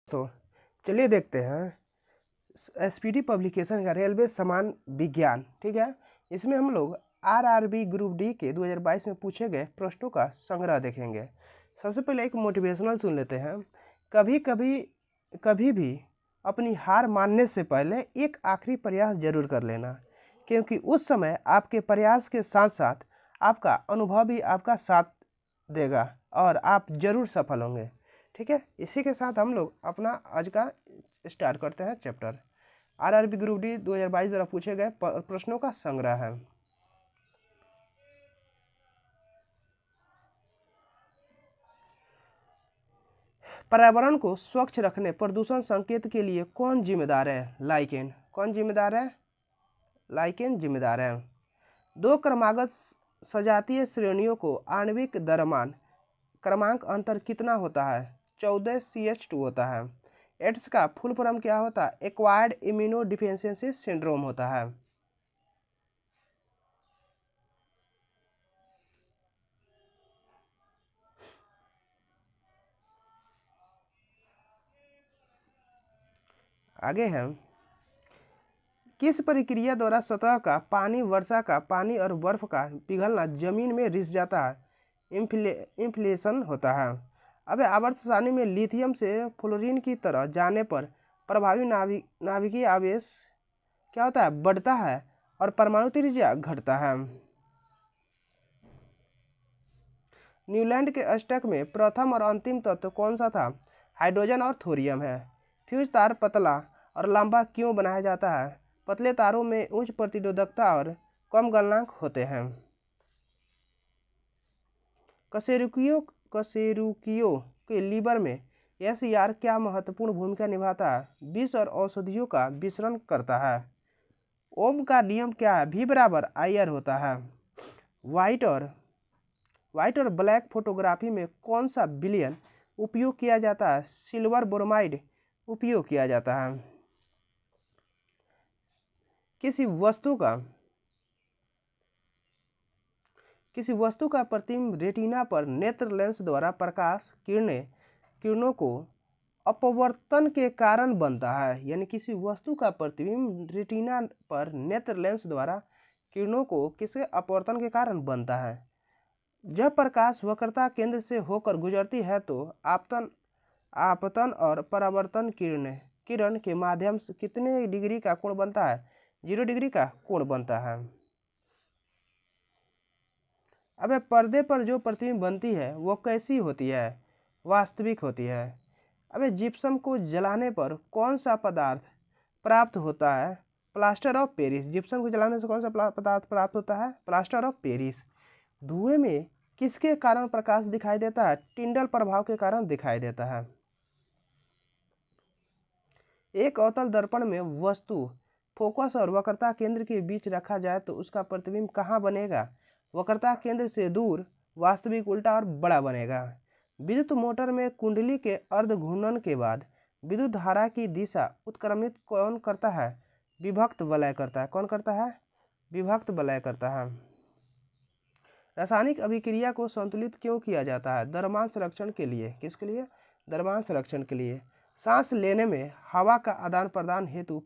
तो चलिए देखते हैं एसपीडी पब्लिकेशन का रेलवे समान विज्ञान। ठीक है, इसमें हम लोग आरआरबी ग्रुप डी के 2022 में पूछे गए प्रश्नों का संग्रह देखेंगे। सबसे पहले एक मोटिवेशनल सुन लेते हैं। कभी भी अपनी हार मानने से पहले एक आखिरी प्रयास जरूर कर लेना, क्योंकि उस समय आपके प्रयास के साथ साथ आपका अनुभव भी आपका साथ देगा और आप जरूर सफल होंगे। ठीक है, इसी के साथ हम लोग अपना आज का स्टार्ट करते हैं चैप्टर। आरआरबी ग्रुप डी 2022 द्वारा पूछे गए प्रश्नों का संग्रह है। पर्यावरण को स्वच्छ रखने प्रदूषण संकेत के लिए कौन जिम्मेदार है? लाइकेन। कौन जिम्मेदार है? लाइकेन जिम्मेदार है। दो क्रमागत सजातीय श्रेणियों को आणविक द्रव्यमान क्रमांक अंतर कितना होता है? 14 CH2 होता है। एड्स का फुल फॉर्म क्या होता है? एक्वायर्ड इम्यूनो डिफिशियंसी सिंड्रोम होता है। आगे है, किस प्रक्रिया द्वारा सतह का पानी, वर्षा का पानी और बर्फ का पिघलना जमीन में रिस जाता है? इन्फ्लेशन होता है। अब आवर्त सारणी में लिथियम से फ्लोरीन की तरह जाने पर प्रभावी नाभिकीय आवेश क्या होता है? बढ़ता है और परमाणु त्रिज्या घटता है। न्यूलैंड के अष्टक में प्रथम और अंतिम तत्व कौन सा था? हाइड्रोजन और थोरियम है। फ्यूज तार पतला और लंबा क्यों बनाया जाता है? पतले तारों में उच्च प्रतिरोधकता और कम गलनांक होते हैं। कशेरुकियों के लीवर में SER क्या महत्वपूर्ण भूमिका निभाता है? विष और औषधियों का मिश्रण करता है। ओम का नियम क्या है? V बराबर IR होता है। व्हाइट और ब्लैक फोटोग्राफी में कौन सा विलयन उपयोग किया जाता है? सिल्वर ब्रोमाइड उपयोग किया जाता है। किसी वस्तु का प्रतिबिंब रेटिना पर नेत्र लेंस द्वारा प्रकाश किरणों को अपवर्तन के कारण बनता है। यानी किसी वस्तु का प्रतिबिंब रेटिना पर नेत्र लेंस द्वारा किरणों को किसके अपवर्तन के कारण बनता है? जब प्रकाश वक्रता केंद्र से होकर गुजरती है तो आपतन और परावर्तन किरण के माध्यम से कितने डिग्री का कोण बनता है? 0 डिग्री का कोण बनता है। अब पर्दे पर जो प्रतिबिंब बनती है वो कैसी होती है? वास्तविक होती है। अब जिप्सम को जलाने पर कौन सा पदार्थ प्राप्त होता है? Plaster of Paris. जिप्सम को जलाने से कौन सा पदार्थ प्राप्त होता है? Plaster of Paris. धुएं में किसके कारण प्रकाश दिखाई देता है? टिंडल प्रभाव के कारण दिखाई देता है। एक अवतल दर्पण में वस्तु फोकस और वक्रता केंद्र के बीच रखा जाए तो उसका प्रतिबिंब कहाँ बनेगा? वक्रता केंद्र से दूर, वास्तविक उल्टा और बड़ा बनेगा। विद्युत मोटर में कुंडली के अर्ध घूर्णन के बाद विद्युत धारा की दिशा उत्क्रमित कौन करता है? विभक्त वलय करता है। कौन करता है? विभक्त वलय करता है। रासायनिक अभिक्रिया को संतुलित क्यों किया जाता है? द्रव्यमान संरक्षण के लिए। किसके लिए? द्रव्यमान संरक्षण के लिए। सांस लेने में हवा का आदान प्रदान हेतु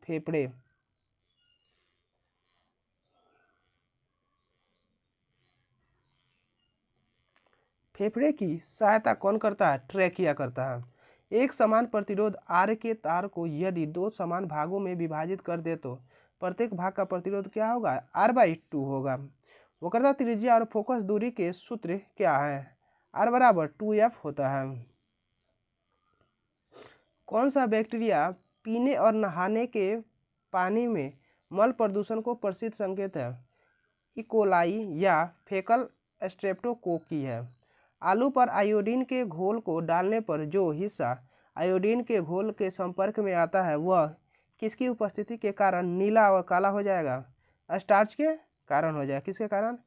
फेफड़े की सहायता कौन करता है? ट्रैकिया करता है। एक समान प्रतिरोध R के तार को यदि दो समान भागों में विभाजित कर दे तो प्रत्येक भाग का प्रतिरोध क्या होगा? R/2 होगा। वक्रता त्रिज्या और फोकस दूरी के सूत्र क्या है? R बराबर 2F होता है। कौन सा बैक्टीरिया पीने और नहाने के पानी में मल प्रदूषण को प्रसिद्ध संकेत है? इकोलाई या फेकल स्ट्रेप्टोकोकी है। आलू पर आयोडीन के घोल को डालने पर जो हिस्सा आयोडीन के घोल के संपर्क में आता है वह किसकी उपस्थिति के कारण नीला और काला हो जाएगा? स्टार्च के कारण हो जाएगा। किसके कारण?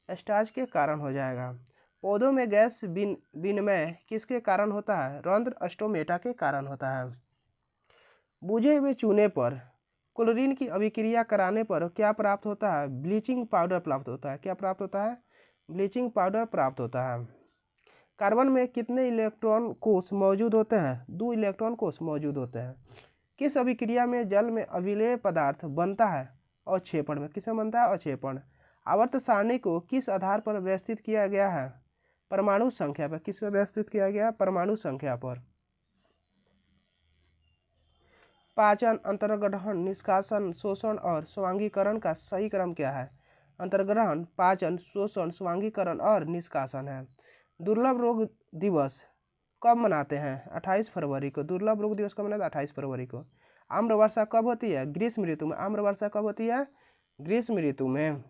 स्टार्च के कारण हो जाएगा। पौधों में गैस विनिमय किसके कारण होता है? रंध्र स्टोमेटा के कारण होता है। बुझे हुए चूने पर क्लोरीन की अभिक्रिया कराने पर क्या प्राप्त होता है? ब्लीचिंग पाउडर प्राप्त होता है। क्या प्राप्त होता है? ब्लीचिंग पाउडर प्राप्त होता है। कार्बन में कितने इलेक्ट्रॉन कोष मौजूद होते हैं? 2 इलेक्ट्रॉन कोष मौजूद होते हैं। किस अभिक्रिया में जल में अम्लीय पदार्थ बनता है? अवक्षेपण में। किसमें बनता है? अवक्षेपण। आवर्त सारणी को किस आधार पर व्यवस्थित किया गया है? परमाणु संख्या पर। किस पर व्यवस्थित किया गया? परमाणु संख्या पर। पाचन, अंतर्ग्रहण, निष्कासन, शोषण और स्वांगीकरण का सही क्रम क्या है? अंतर्ग्रहण, पाचन, शोषण, स्वांगीकरण और निष्कासन है। दुर्लभ रोग दिवस कब मनाते हैं? 28 फरवरी को। दुर्लभ रोग दिवस कब मनाते हैं? 28 फरवरी को। आम्र वर्षा कब होती है? ग्रीष्म ऋतु में। आम्र वर्षा कब होती है? ग्रीष्म ऋतु में।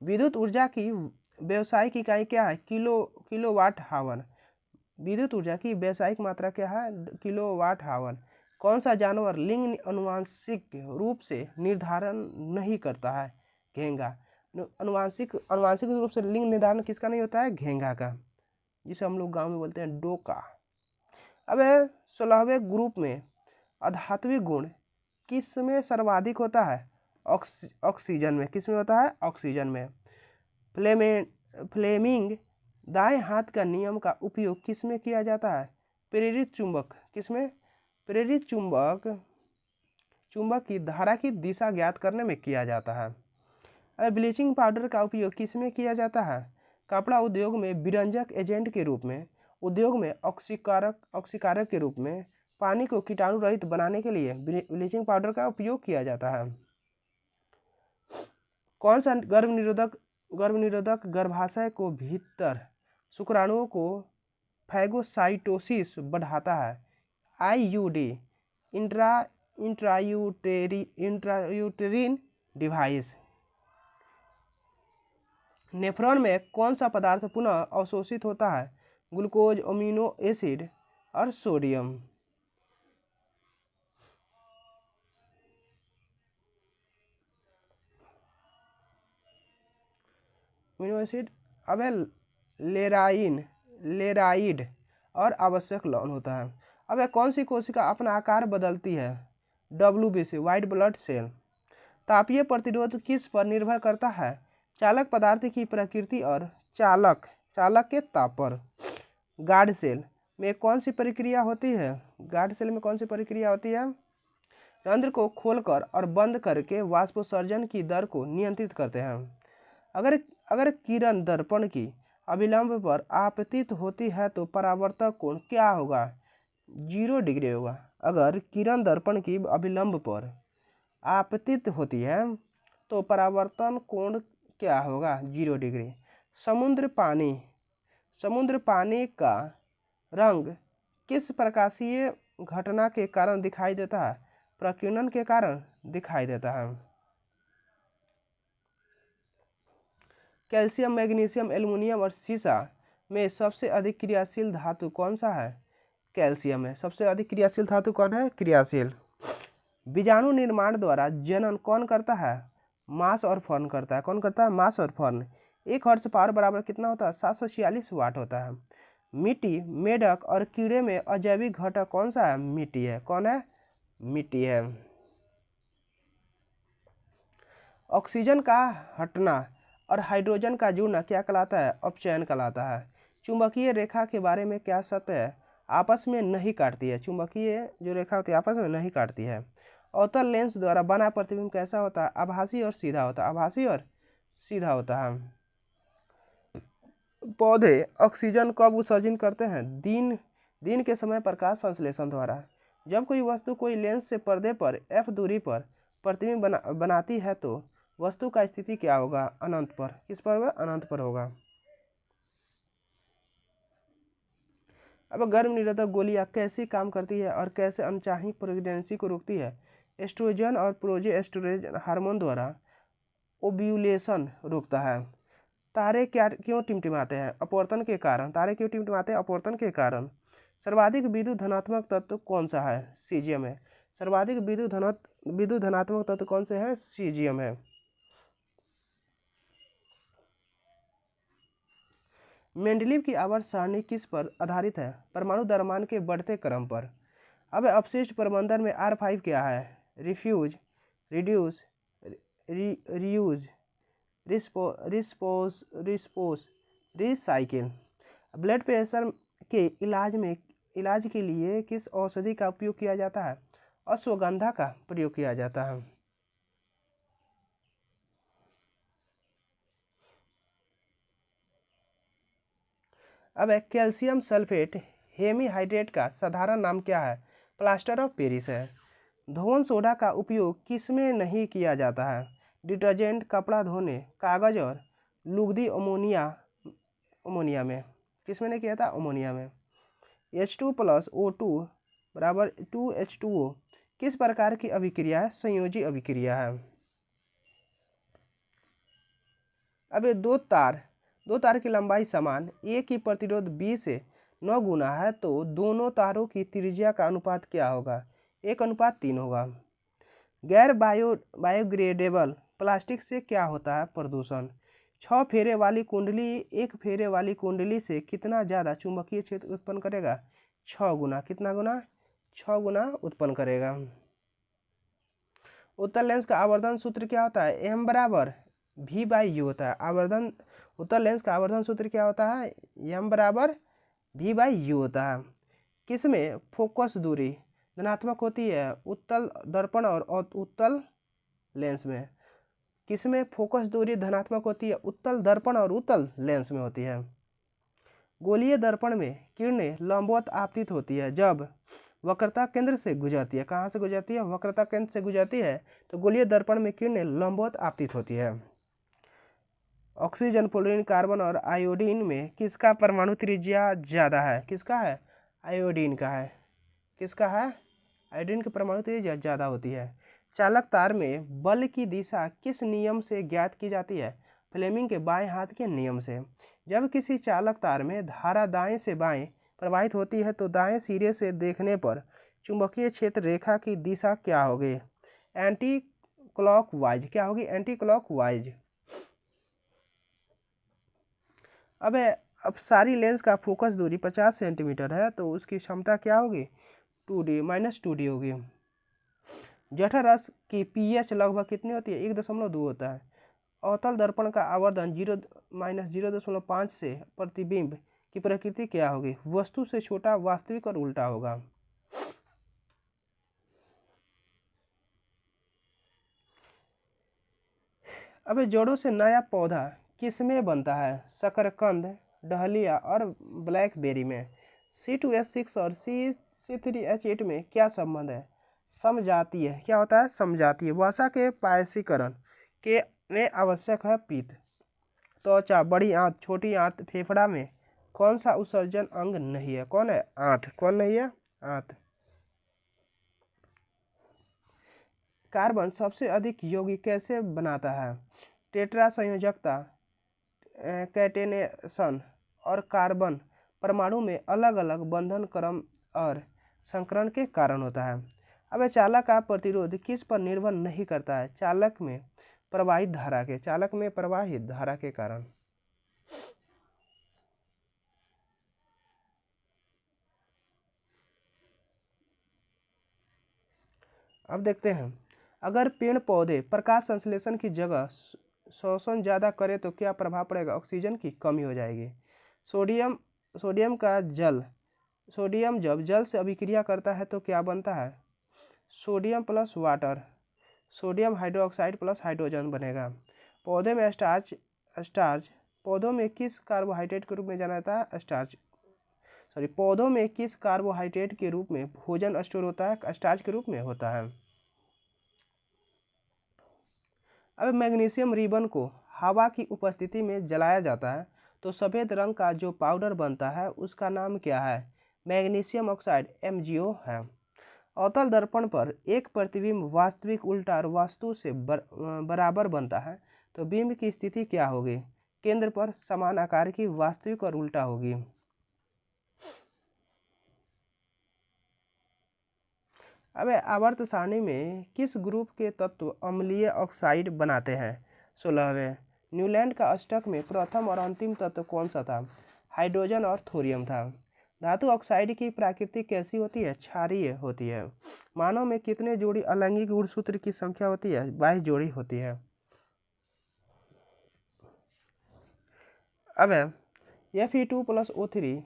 विद्युत ऊर्जा की व्यावसायिक इकाई क्या है? Kilowatt hour. विद्युत ऊर्जा की व्यावसायिक मात्रा क्या है? Kilowatt hour. कौन सा जानवर लिंग अनुवांशिक रूप से निर्धारण नहीं करता है? घेंगा। अनुवांशिक रूप से लिंग निर्धारण किसका नहीं होता है? घेंगा का, जिसे हम लोग गांव में बोलते हैं डोका। अब 16वें ग्रुप में अधात्विक गुण किस में सर्वाधिक होता है? ऑक्सीजन में। किस में होता है? ऑक्सीजन में। फ्लेमिंग दाएं हाथ का नियम का उपयोग किस में किया जाता है? प्रेरित चुंबक। किसमें? प्रेरित चुंबक की धारा की दिशा ज्ञात करने में किया जाता है। अब ब्लीचिंग पाउडर का उपयोग किस में किया जाता है? कपड़ा उद्योग में विरंजक एजेंट के रूप में, उद्योग में ऑक्सीकारक के रूप में, पानी को कीटाणु रहित बनाने के लिए ब्लीचिंग पाउडर का उपयोग किया जाता है। कौन सा गर्भनिरोधक गर्भाशय को भीतर शुक्राणुओं को फैगोसाइटोसिस बढ़ाता है? IUD, intrauterine device. नेफ्रॉन में कौन सा पदार्थ पुनः अवशोषित होता है? ग्लूकोज, अमीनो एसिड और सोडियम। Amino acid. अब लेराइड और आवश्यक लवण होता है। अब कौन सी कोशिका अपना आकार बदलती है? WBC, white blood cell. तापीय प्रतिरोध किस पर निर्भर करता है? चालक पदार्थ की प्रकृति और चालक के ताप पर। गार्ड सेल में कौन सी प्रक्रिया होती है? गार्ड सेल में कौन सी प्रक्रिया होती है? रंध्र को खोलकर और बंद करके वाष्पोत्सर्जन की दर को नियंत्रित करते हैं। अगर किरण दर्पण की अभिलंब पर आपतित होती है तो परावर्तक कोण क्या होगा? 0 डिग्री होगा। अगर किरण दर्पण की अभिलंब पर आपतित होती है तो परावर्तन कोण क्या होगा? 0 डिग्री। समुद्र पानी का रंग किस प्रकाशीय घटना के कारण दिखाई देता है? प्रकीर्णन के कारण दिखाई देता है। कैल्शियम, मैग्नीशियम, एल्युमिनियम और सीसा में सबसे अधिक क्रियाशील धातु कौन सा है? कैल्शियम है। सबसे अधिक क्रियाशील धातु कौन है? क्रियाशील। बीजाणु निर्माण द्वारा जनन कौन करता है? मास और फर्न करता है। कौन करता है? मास और फर्न। 1 हॉर्स पावर बराबर कितना होता है? 746 वाट होता है। मिट्टी, मेढक और कीड़े में अजैविक घटक कौन सा है? मिट्टी है। कौन है? मिट्टी है। ऑक्सीजन का हटना और हाइड्रोजन का जुड़ना क्या कहलाता है? अपचयन कहलाता है। चुंबकीय रेखा के बारे में क्या सत्य है? आपस में नहीं काटती है। चुंबकीय जो रेखा होती है आपस में नहीं काटती है। अवतल लेंस द्वारा बना प्रतिबिंब कैसा होता है? आभासी और सीधा होता है। आभासी और सीधा होता है। पौधे ऑक्सीजन कब उत्सर्जन करते हैं? दिन के समय प्रकाश संश्लेषण द्वारा। जब कोई वस्तु कोई लेंस से पर्दे पर f दूरी पर प्रतिबिंब बनाती है तो वस्तु का स्थिति क्या होगा? अनंत पर। किस पर होगा? अनंत पर होगा। अब गर्भ निरोधक गोलियां कैसी काम करती है और कैसे अनचाही प्रेगनेंसी को रोकती है? एस्ट्रोजन और प्रोजेस्टेरोन हार्मोन द्वारा ओव्यूलेशन रोकता है। तारे क्यों टिमटिमाते हैं? अपवर्तन के कारण। तारे क्यों टिमटिमाते हैं? अपवर्तन के कारण। सर्वाधिक विद्युत धनात्मक तत्व कौन सा है? सीजियम है। सर्वाधिक विद्युत धनात्मक तत्व कौन से है? सीजियम है। मेंडलीव की आवर्त सारणी किस पर आधारित है? परमाणु द्रव्यमान के बढ़ते क्रम पर। अब अपशिष्ट प्रबंधन में R5 क्या है? रिफ्यूज, रिड्यूस, रीयूज, रिस्पोज, रिसाइकिल। ब्लड प्रेशर के इलाज के लिए किस औषधि का उपयोग किया जाता है? अश्वगंधा का प्रयोग किया जाता है। अब कैल्शियम सल्फेट हेमीहाइड्रेट का साधारण नाम क्या है? प्लास्टर ऑफ पेरिस है। धोवन सोडा का उपयोग किसमें नहीं किया जाता है? डिटर्जेंट, कपड़ा धोने, कागज और लुगदी अमोनिया में। किसमें नहीं किया था? अमोनिया में। H2+O2 बराबर 2H2O किस प्रकार की अभिक्रिया है? संयोजी अभिक्रिया है। अब ये दो तार की लंबाई समान, एक की प्रतिरोध 20 से 9 गुना है, तो दोनों तारों की त्रिज्या का अनुपात क्या होगा? 1:3 होगा। गैर बायोडिग्रेडेबल प्लास्टिक से क्या होता है? प्रदूषण। 6 फेरे वाली कुंडली 1 फेरे वाली कुंडली से कितना ज़्यादा चुंबकीय क्षेत्र उत्पन्न करेगा? 6 गुना। कितना गुना? 6 गुना उत्पन्न करेगा। उत्तल लेंस का आवर्धन सूत्र क्या होता है? M बराबर V/U होता है। उत्तल लेंस का आवर्धन सूत्र क्या होता है? M बराबर V/U होता है। किसमें फोकस दूरी धनात्मक होती है? उत्तल दर्पण और उत्तल लेंस में। किसमें फोकस दूरी धनात्मक होती है? उत्तल दर्पण और उत्तल लेंस में होती है। गोलीय दर्पण में किरणें लंबवत आपतित होती है जब वक्रता केंद्र से गुजरती है। कहाँ से गुजरती है? वक्रता केंद्र से गुजरती है तो गोलीय दर्पण में किरणें लंबवत आपतित होती है। ऑक्सीजन, फ्लोरीन, कार्बन और आयोडीन में किसका परमाणु त्रिज्या ज़्यादा है? किसका है? आयोडीन का है। किसका है? आयोडीन की परमाणु त्रिज्या ज़्यादा होती है। चालक तार में बल की दिशा किस नियम से ज्ञात की जाती है? फ्लेमिंग के बाएं हाथ के नियम से। जब किसी चालक तार में धारा दाएं से बाएं प्रवाहित होती है तो दाएं सिरे से देखने पर चुंबकीय क्षेत्र रेखा की दिशा क्या होगी? Anti clockwise. क्या होगी? Anti clockwise. अब सारी लेंस का फोकस दूरी 50 सेंटीमीटर है तो उसकी क्षमता क्या होगी? 2D होगी। जठरस की pH लगभग कितनी होती है? 1.2 होता है। अवतल दर्पण का आवर्धन 0-0.5 से प्रतिबिंब की प्रकृति क्या होगी? वस्तु से छोटा, वास्तविक और उल्टा होगा। अब जड़ों से नया पौधा किसमें बनता है? शकरकंद, डहलिया और ब्लैकबेरी में। C2H6 और C3H8 में क्या संबंध है? समजातीय। क्या होता है? समजातीय। वसा के पायसीकरण के में आवश्यक है पित्त। त्वचा, बड़ी आंत, छोटी आंत, फेफड़ा में कौन सा उत्सर्जन अंग नहीं है? कौन है? आंत। कौन नहीं है? आंत। कार्बन सबसे अधिक यौगिक कैसे बनाता है? टेट्रा संयोजकता, कैटेनेशन और कार्बन परमाणु में अलग अलग बंधन क्रम और संकरण के कारण होता है। अब चालक का प्रतिरोध किस पर निर्भर नहीं करता है? चालक में प्रवाहित धारा के कारण। अब देखते हैं, अगर पेड़ पौधे प्रकाश संश्लेषण की जगह शोषण ज़्यादा करे तो क्या प्रभाव पड़ेगा? ऑक्सीजन की कमी हो जाएगी। सोडियम जब जल से अभिक्रिया करता है तो क्या बनता है? Sodium plus water, sodium hydroxide plus hydrogen बनेगा। पौधों में किस कार्बोहाइड्रेट के रूप में जाना जाता है? पौधों में किस कार्बोहाइड्रेट के रूप में भोजन स्टोर होता है? स्टार्च के रूप में होता है। अब मैग्नीशियम रिबन को हवा की उपस्थिति में जलाया जाता है तो सफ़ेद रंग का जो पाउडर बनता है उसका नाम क्या है? मैग्नीशियम ऑक्साइड, MgO है। अवतल दर्पण पर एक प्रतिबिंब वास्तविक, उल्टा और वस्तु से बराबर बनता है तो बिंब की स्थिति क्या होगी? केंद्र पर समान आकार की, वास्तविक और उल्टा होगी। अब आवर्त सारणी में किस ग्रुप के तत्व अम्लीय ऑक्साइड बनाते हैं? 16वें। न्यूलैंड का अष्टक में प्रथम और अंतिम तत्व कौन सा था? हाइड्रोजन और थोरियम था। धातु ऑक्साइड की प्रकृति कैसी होती है? क्षारीय होती है। मानव में कितने जोड़ी अलैंगिक गुणसूत्र की संख्या होती है? 22 जोड़ी होती है। अब Fe2 plus O3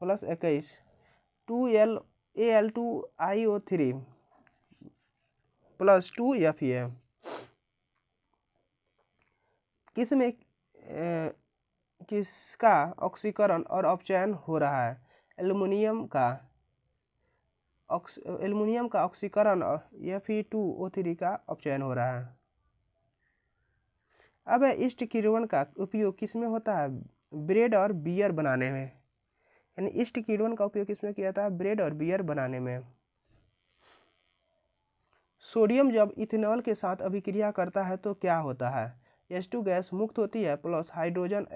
plus 21 2Al2IO3 plus 2Fe। किसका ऑक्सीकरण और अपचयन हो रहा है? एल्युमिनियम का ऑक्सीकरण और Fe2O3 का अपचयन हो रहा है। अब ईस्ट किण्वन का उपयोग किसमें होता है? ब्रेड और बियर बनाने में। यानी ईस्ट किण्वन का उपयोग किसमें किया जाता है? ब्रेड और बियर बनाने में। सोडियम जब इथेनॉल के साथ अभिक्रिया करता है तो क्या होता है? H2 गैस मुक्त होती है प्लस हाइड्रोजन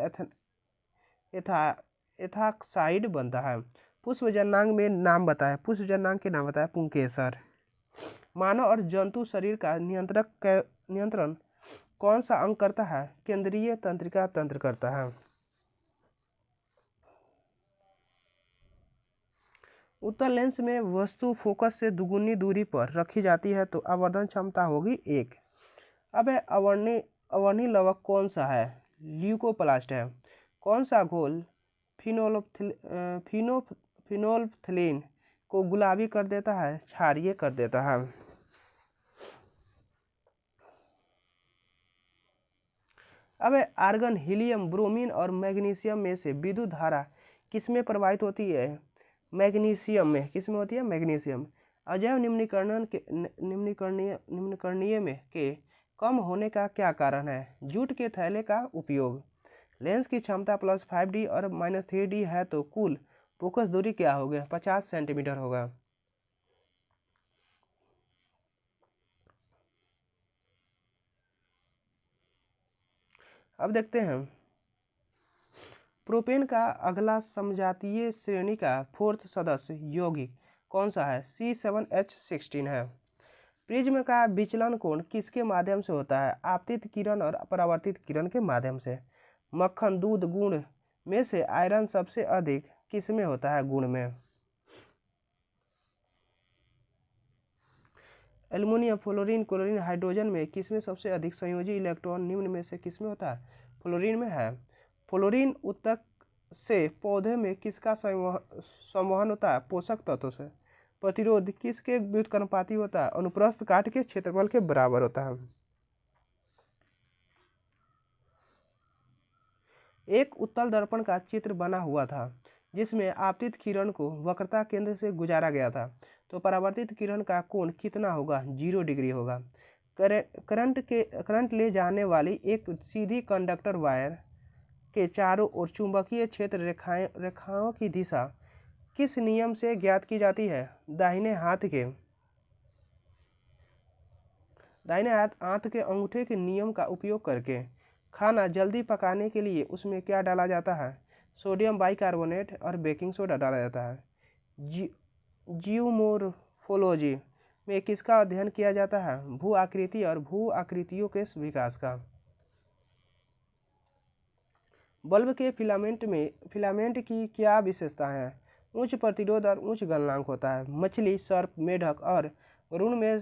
एथाक्साइड बनता है। पुष्पजननांग में नाम बताएं। पुष्पजननांग के नाम बताएं। पुंकेसर। मानव और जंतु शरीर का नियंत्रण कौन सा अंग करता है? केंद्रीय तंत्रिका तंत्र करता है। उत्तल लेंस में वस्तु फोकस से दुगुनी दूरी पर रखी जाती है तो आवर्धन क्षमता होगी 1। अब अवर्णी लवक कौन सा है? ल्यूकोप्लास्ट है। कौन सा घोल फिनोल्फ्थलीन को गुलाबी कर देता है? क्षारीय कर देता है। अब आर्गन, हीलियम, ब्रोमीन और मैग्नीशियम में से विद्युत धारा किसमें प्रवाहित होती है? मैग्नीशियम में। किसमें होती है? मैग्नीशियम। अजैव निम्नकरणीय में के कम होने का क्या कारण है? जूट के थैले का उपयोग। लेंस की क्षमता प्लस 5D और माइनस 3D है तो कुल फोकस दूरी क्या होगी? 50 सेंटीमीटर होगा। अब देखते हैं प्रोपेन का अगला समजातीय श्रेणी का 4th सदस्य यौगिक कौन सा है? C7H16 है। प्रिज्म का विचलन कोण किसके माध्यम से होता है? आपतित किरण और परावर्तित किरण के माध्यम से। मक्खन, दूध, गुण में से आयरन सबसे अधिक किसमें होता है? गुण में। एल्युमिनियम, फ्लोरीन, क्लोरीन, हाइड्रोजन में किसमें सबसे अधिक संयोजी इलेक्ट्रॉन निम्न में से किसमें होता है? फ्लोरीन में है। फ्लोरीन उत्तक से पौधे में किसका संवहन होता है? पोषक तत्व से। प्रतिरोध किसके व्युत्क्रमानुपाती होता है? अनुप्रस्थ काट के क्षेत्रफल के बराबर होता है। एक उत्तल दर्पण का चित्र बना हुआ था जिसमें आपतित किरण को वक्रता केंद्र से गुजारा गया था तो परावर्तित किरण का कोण कितना होगा? 0 डिग्री होगा। करंट ले जाने वाली एक सीधी कंडक्टर वायर के चारों ओर चुंबकीय क्षेत्र रेखाओं की दिशा किस नियम से ज्ञात की जाती है? दाहिने हाथ के अंगूठे के नियम का उपयोग करके। खाना जल्दी पकाने के लिए उसमें क्या डाला जाता है? सोडियम बाइकार्बोनेट और बेकिंग सोडा डाला जाता है। जियोमोर्फोलॉजी में किसका अध्ययन किया जाता है? भू आकृति और भू आकृतियों के विकास का। बल्ब के फिलामेंट की क्या विशेषता है? उच्च प्रतिरोध और उच्च गलनांक होता है। मछली, सर्प, मेढक और गरुड़ में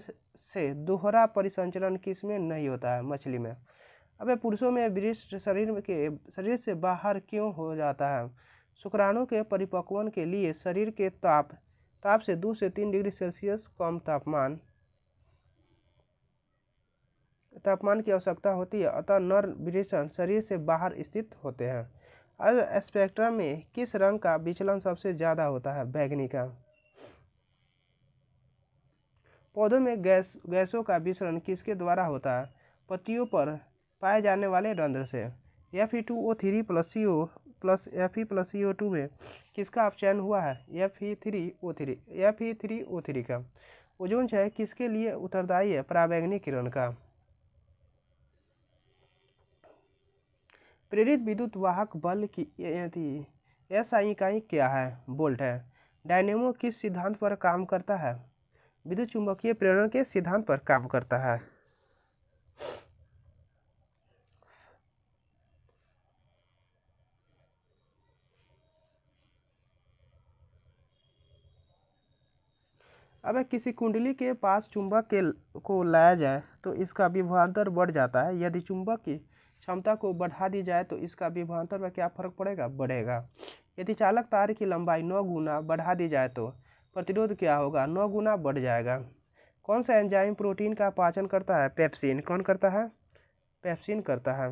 से दोहरा परिसंचरण किसमें नहीं होता है? मछली में। अब पुरुषों में वृषण शरीर से बाहर क्यों हो जाता है? शुक्राणु के परिपक्वन के लिए शरीर के ताप से 2 से 3 डिग्री सेल्सियस कम तापमान की आवश्यकता होती है, अतः नर वृषण शरीर से बाहर स्थित होते हैं। अब स्पेक्ट्रम में किस रंग का विचलन सबसे ज्यादा होता है? बैंगनी का। पौधों में गैसों का विसरण किसके द्वारा होता है? पत्तियों पर पाए जाने वाले रंध्र से। Fe2O3 plus CO plus Fe plus CO2 में किसका अपचयन हुआ है? Fe3O3 का। ओजोन क्षय किसके लिए उत्तरदायी है? पराबैंगनी किरण का। प्रेरित विद्युत वाहक बल की SI इकाई क्या है? वोल्ट है। डायनेमो किस सिद्धांत पर काम करता है? विद्युत चुंबकीय प्रेरण के सिद्धांत पर काम करता है। अब किसी कुंडली के पास चुंबक को लाया जाए तो इसका विभवांतर बढ़ जाता है यदि चुंबक की क्षमता को बढ़ा दी जाए तो इसका विभवांतर में क्या फर्क पड़ेगा, बढ़ेगा। यदि चालक तार की लंबाई 9 गुना बढ़ा दी जाए तो प्रतिरोध क्या होगा, 9 गुना बढ़ जाएगा। कौन सा एंजाइम प्रोटीन का पाचन करता है, पेप्सिन। कौन करता है, पेप्सिन करता है।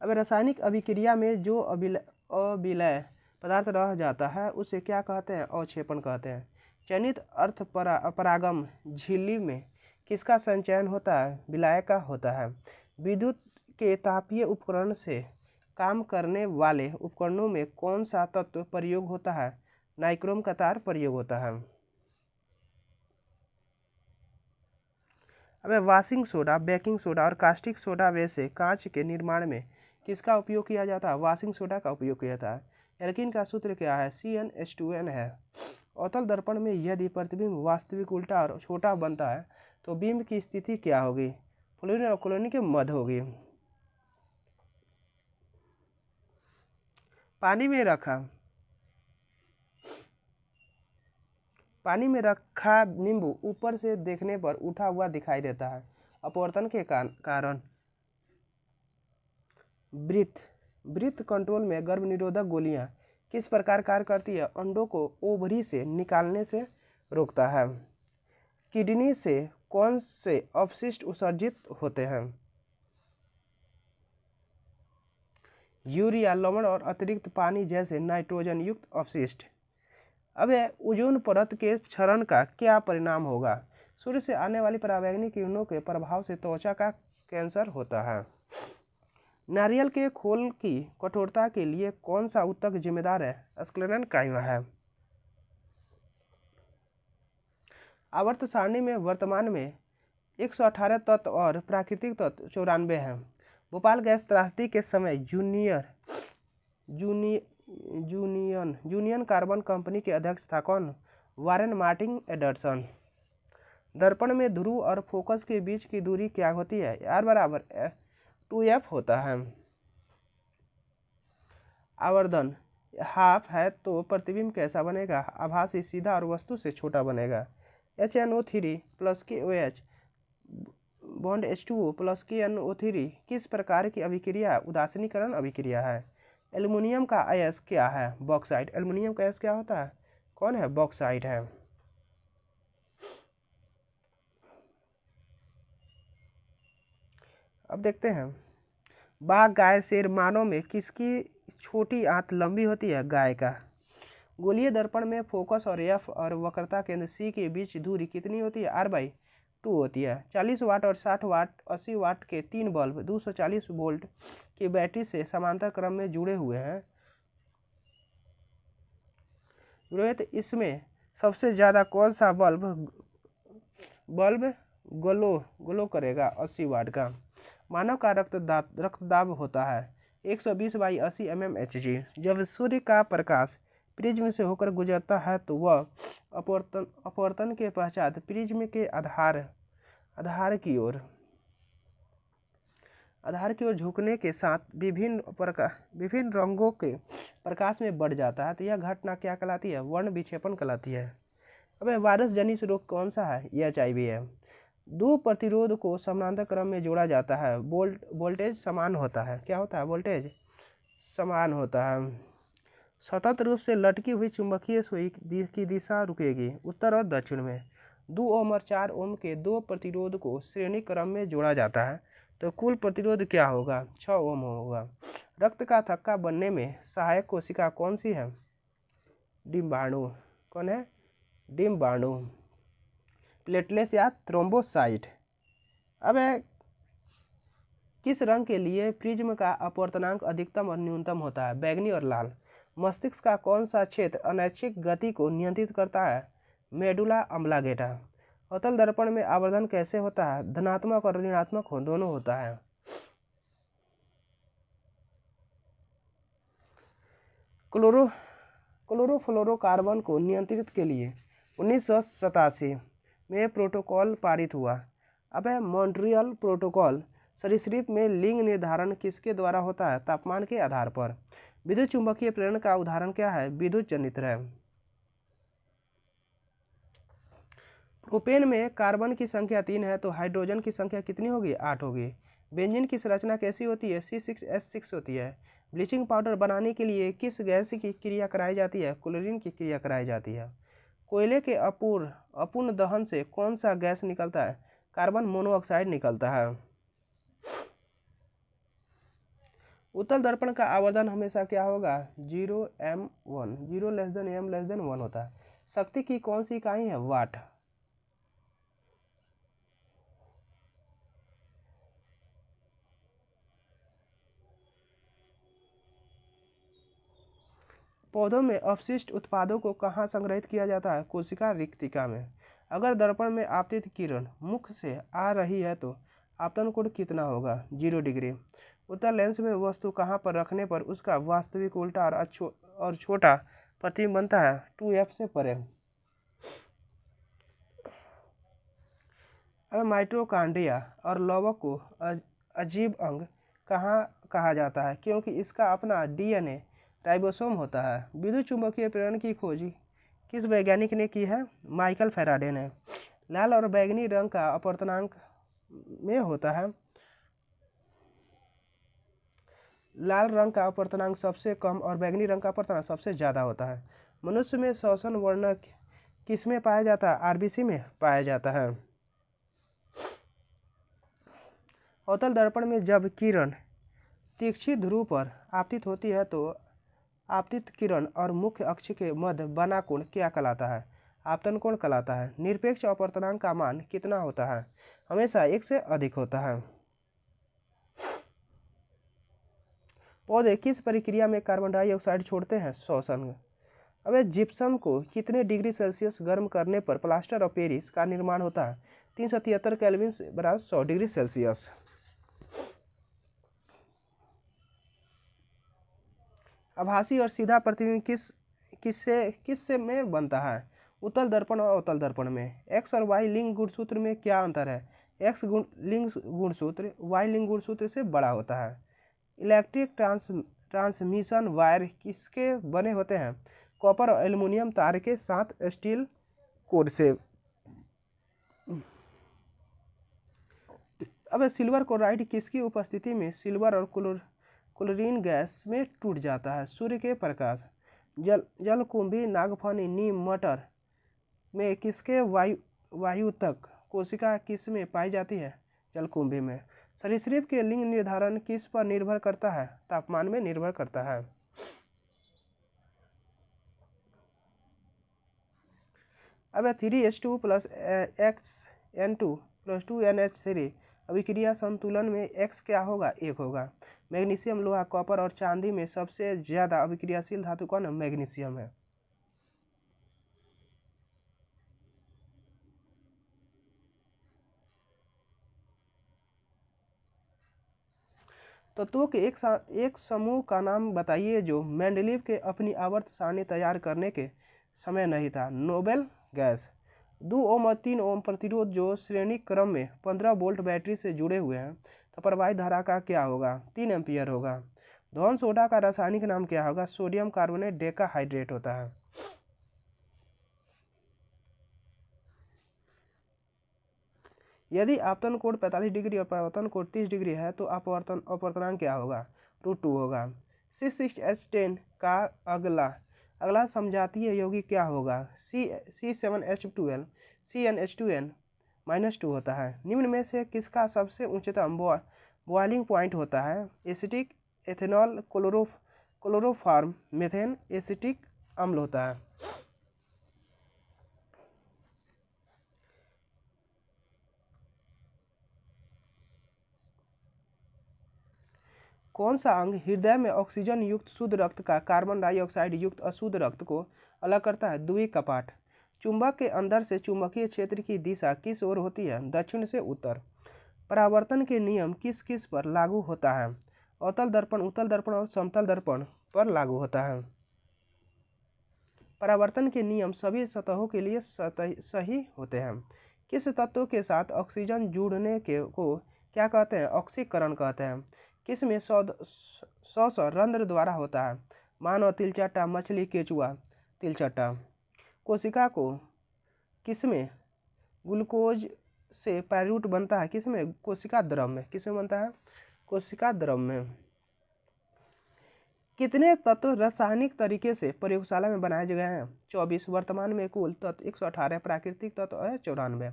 अब रासायनिक अभिक्रिया में जो अविलय पदार्थ रह जाता है उसे क्या कहते हैं, अवक्षेपण कहते हैं। चयनित अर्थ परागम झिल्ली में किसका संचयन होता है, विलाय का होता है। विद्युत के तापीय उपकरण से काम करने वाले उपकरणों में कौन सा तत्व प्रयोग होता है, नाइक्रोम का तार प्रयोग होता है। अब वॉशिंग सोडा, बेकिंग सोडा और कास्टिक सोडा वे से कांच के निर्माण में किसका उपयोग किया जाता है, वॉशिंग सोडा का उपयोग किया जाता है। एल्कीन का सूत्र क्या है, CnH2n है। अवतल दर्पण में यदि प्रतिबिंब वास्तविक उल्टा और छोटा बनता है तो बिंब की स्थिति क्या होगी, फ्लोरीन और क्लोरीन के मध्य होगी। पानी में रखा नींबू ऊपर से देखने पर उठा हुआ दिखाई देता है, अपवर्तन के कारण। ब्रीथ कंट्रोल में गर्भ निरोधक गोलियां किस प्रकार कार्य करती है, अंडों को ओवरी से निकालने से रोकता है। किडनी से कौन से अपशिष्ट उत्सर्जित होते हैं, यूरिया, लवण और अतिरिक्त पानी जैसे नाइट्रोजन युक्त अपशिष्ट। अब ओजोन परत के क्षरण का क्या परिणाम होगा, सूर्य से आने वाली पराबैंगनी किरणों के प्रभाव से त्वचा का कैंसर होता है। नारियल के खोल की कठोरता के लिए कौन सा ऊतक जिम्मेदार है, स्क्लेरन काइमा है। आवर्त सारणी में वर्तमान में 118 तत्व और प्राकृतिक तत्व 94 हैं। भोपाल गैस त्रासदी के समय यूनियन कार्बन कंपनी के अध्यक्ष था कौन, वारेन मार्टिन एंडरसन। दर्पण में ध्रुव और फोकस के बीच की दूरी क्या होती है, R बराबर 2f होता है। आवर्धन हाफ है तो प्रतिबिंब कैसा बनेगा, आभासी, सीधा और वस्तु से छोटा बनेगा। HNO3 plus KOH bond H2O plus KNO3 किस प्रकार की अभिक्रिया, उदासीनीकरण अभिक्रिया है। एल्युमिनियम का अयस्क क्या है, बॉक्साइट। एल्युमिनियम का अयस्क क्या होता है, कौन है, बॉक्साइट है। अब देखते हैं बाघ, गाय, शेर, मानव में किसकी छोटी आंत लंबी होती है, गाय का। गोलीय दर्पण में फोकस और F और वक्रता केंद्र C के बीच दूरी कितनी होती है, R/2 होती है। 40 वाट और 60 वाट 80 वाट के 3 बल्ब 240 वोल्ट की बैटरी से समांतर क्रम में जुड़े हुए हैं। तो इसमें सबसे ज़्यादा कौन सा बल्ब ग्लो करेगा, 80 वाट का। मानव का रक्तदाब होता है 120/80 mmHg। जब सूर्य का प्रकाश प्रिज्म से होकर गुजरता है तो वह अपवर्तन के पश्चात प्रिज्म के आधार की ओर झुकने के साथ विभिन्न रंगों के प्रकाश में बढ़ जाता है, तो यह घटना क्या कहलाती है, वर्ण विक्षेपण कहलाती है। अब वायरस जनित रोग कौन सा है, यह HIV है। दो प्रतिरोध को समानांतर क्रम में जोड़ा जाता है, वोल्टेज समान होता है, क्या होता है, वोल्टेज समान होता है। सतत रूप से लटकी हुई चुंबकीय सुई की दिशा रुकेगी उत्तर और दक्षिण में। 2 ओम और 4 ओम के दो प्रतिरोध को श्रेणी क्रम में जोड़ा जाता है तो कुल प्रतिरोध क्या होगा, 6 ओम होगा। रक्त का थक्का बनने में सहायक कोशिका कौन सी है, डिम्बाणु। कौन है, डिम्बाणु। प्लेटलेट्स या थ्रोम्बोसाइट। अब किस रंग के लिए प्रिज्म का अपवर्तनांक अधिकतम और न्यूनतम होता है, बैंगनी और लाल। मस्तिष्क का कौन सा क्षेत्र अनैच्छिक गति को नियंत्रित करता है, मेडुला ऑब्लांगेटा। अवतल दर्पण में आवर्धन कैसे होता है, धनात्मक और ऋणात्मक दोनों होता है। क्लोरोफ्लोरोकार्बन को नियंत्रित के लिए 1987 में प्रोटोकॉल पारित हुआ। अब मॉन्ट्रियल प्रोटोकॉल सरीसृप में लिंग निर्धारण किसके द्वारा होता है, तापमान के आधार पर। विद्युत चुंबकीय प्रेरण का उदाहरण क्या है, विद्युत जनित्र है। प्रोपेन में कार्बन की संख्या 3 है तो हाइड्रोजन की संख्या कितनी होगी? 8 होगी। बेंजीन की संरचना कैसी होती है? C6H6 होती है। ब्लीचिंग पाउडर बनाने के लिए किस गैस की क्रिया कराई जाती है? क्लोरीन की क्रिया कराई जाती है। कोयले के अपूर्ण दहन से कौन सा गैस निकलता है? कार्बन मोनोऑक्साइड निकलता है। उत्तल दर्पण का आवर्धन हमेशा क्या होगा? 0m1, 0 m <1 होता है। शक्ति की कौन सी इकाई है? वाट। पौधों में अपशिष्ट उत्पादों को कहाँ संग्रहित किया जाता है? कोशिका रिक्तिका में। अगर दर्पण में आपतित किरण मुख से आ रही है तो आपतन कोण कितना होगा? 0 डिग्री। उत्तल लेंस में वस्तु कहाँ पर रखने पर उसका वास्तविक उल्टा और छोटा प्रतिबिंब बनता है? 2f से परे। अब माइटोकॉन्ड्रिया और लौवक को अजीब अंग कहाँ कहा जाता है? क्योंकि इसका अपना डीएनए राइबोसोम होता है। विद्युत चुंबकीय प्रेरण की खोज किस वैज्ञानिक ने की है? माइकल फैराडे ने। लाल और बैंगनी रंग का अपवर्तनांक में होता है। लाल रंग का अपवर्तनांक सबसे कम और बैंगनी रंग का अपवर्तनांक सबसे ज़्यादा होता है। मनुष्य में श्वसन वर्णक किस में पाया जाता है? आरबीसी में पाया जाता है। अवतल दर्पण में जब किरण तीक्ष्ण ध्रुव पर आपतित होती है तो आपतित किरण और मुख्य अक्ष के मध्य बना कोण क्या कहलाता है? आपतन कोण कहलाता है। निरपेक्ष अपवर्तनांक का मान कितना होता है? हमेशा 1 से अधिक होता है। पौधे किस प्रक्रिया में कार्बन डाइऑक्साइड छोड़ते हैं? श्वसन। अब जिप्सम को कितने डिग्री सेल्सियस गर्म करने पर प्लास्टर ऑफ पेरिस का निर्माण होता है? 373 केल्विन बराबर 100 डिग्री सेल्सियस। आभासी और सीधा प्रतिबिंब किससे में बनता है? उत्तल दर्पण और अवतल दर्पण में। एक्स और वाई लिंग गुणसूत्र में क्या अंतर है? एक्स लिंग गुणसूत्र वाई लिंग गुणसूत्र से बड़ा होता है। इलेक्ट्रिक ट्रांसमिशन वायर किसके बने होते हैं? कॉपर और एल्युमिनियम तार के साथ स्टील कोर से। अब सिल्वर क्लोराइड किसकी उपस्थिति में सिल्वर और क्लोरीन गैस में टूट जाता है? सूर्य के प्रकाश। जलकुंभी, नागफनी, नीम, मटर में किसके वायु तक कोशिका किस में पाई जाती है? जलकुंभी में। सरीसृप के लिंग निर्धारण किस पर निर्भर करता है? तापमान में निर्भर करता है। अब 3H2 + XN2 + 2NH3 अभिक्रिया संतुलन में X क्या होगा? 1 होगा। मैग्नीशियम, लोहा, कॉपर और चांदी में सबसे ज्यादा अभिक्रियाशील धातु कौन है? मैग्नीशियम है। तत्वों के एक समूह का नाम बताइए जो मेंडलीव के अपनी आवर्त सारणी तैयार करने के समय नहीं था। Noble gas. 2 ओम और 3 ओम प्रतिरोध जो श्रेणी क्रम में 15 वोल्ट बैटरी से जुड़े हुए हैं तो प्रवाहित धारा का क्या होगा? 3 एम्पियर होगा। धौन सोडा का रासायनिक नाम क्या होगा? सोडियम कार्बोनेट डेकाहाइड्रेट होता है। यदि आपतन कोण 45 डिग्री और परावर्तन कोण 30 डिग्री है तो अपवर्तनांक क्या होगा? √2 होगा। C6H10 का अगला समजातीय यौगिक क्या होगा? C7H12 CnH2n-2 होता है। निम्न में से किसका सबसे उच्चतम बॉइलिंग पॉइंट होता है? Acetic, ethanol, chloroform, methane, acetic अम्ल होता है। कौन सा अंग हृदय में ऑक्सीजन युक्त शुद्ध रक्त का कार्बन डाइऑक्साइड युक्त अशुद्ध रक्त को अलग करता है? द्वितीय कपाट। चुंबक के अंदर से चुंबकीय क्षेत्र की दिशा किस ओर होती है? दक्षिण से उत्तर। परावर्तन के नियम किस किस पर लागू होता है? अवतल दर्पण, उत्तल दर्पण और समतल दर्पण पर लागू होता है। परावर्तन के नियम सभी सतहों के लिए सही होते हैं। किस तत्व के साथ ऑक्सीजन जुड़ने को क्या कहते हैं? ऑक्सीकरण कहते हैं। किस में श्वसन रंध्र द्वारा होता है? मानव, तिलचट्टा, मछली, केचुआ। तिलचट्टा। कोशिका को किसमें ग्लूकोज से पायरूट बनता है किसमें? कोशिका द्रव में। किसमें बनता है? कोशिका द्रव में। कितने तत्व रासायनिक तरीके से प्रयोगशाला में बनाए गए हैं? 24। वर्तमान में कुल तत्व 118, प्राकृतिक तत्व है 94।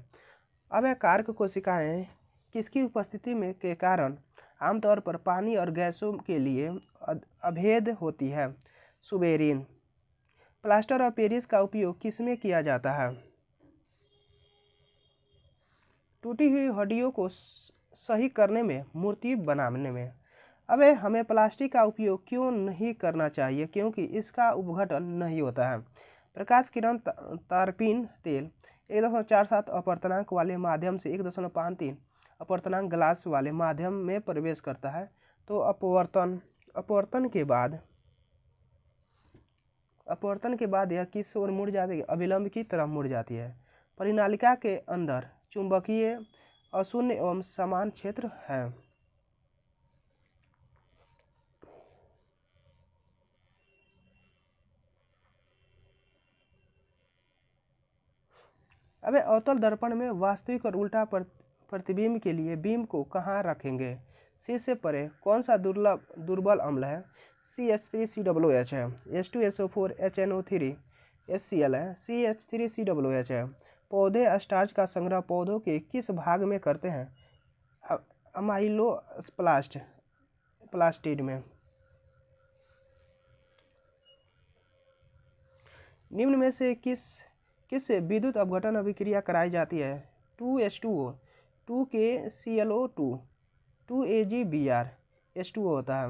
अब है कार्क कोशिकाएं किसकी उपस्थिति में के कारण आमतौर पर पानी और गैसों के लिए अभेद होती है? सुबेरिन। प्लास्टर ऑफ पेरिस का उपयोग किसमें किया जाता है? टूटी हुई हड्डियों को सही करने में, मूर्ति बनाने में। अब हमें प्लास्टिक का उपयोग क्यों नहीं करना चाहिए? क्योंकि इसका अपघटन नहीं होता है। प्रकाश किरण तारपीन तेल 1.47 अपवर्तनांक वाले माध्यम से 1.53 अपवर्तनांक ग्लास वाले माध्यम में प्रवेश करता है तो अपवर्तन के बाद यह किस ओर मुड़ जाती है? अभिलंब की तरफ मुड़ जाती है। परिनालिका के अंदर चुंबकीय अशून्य एवं समान क्षेत्र है। अब अवतल दर्पण में वास्तविक और उल्टा प्रतिबिंब के लिए बीम को कहाँ रखेंगे? शीर्ष से परे कौन सा दुर्बल अम्ल है? CH3COOH है। H2SO4 HNO3 HCl है। CH3COOH है। पौधे स्टार्च का संग्रह पौधों के किस भाग में करते हैं? प्लास्टिड में। निम्न में से किससे विद्युत अपघटन अभिक्रिया कराई जाती है? 2H2O 2KClO2 2AgBr H2O होता है।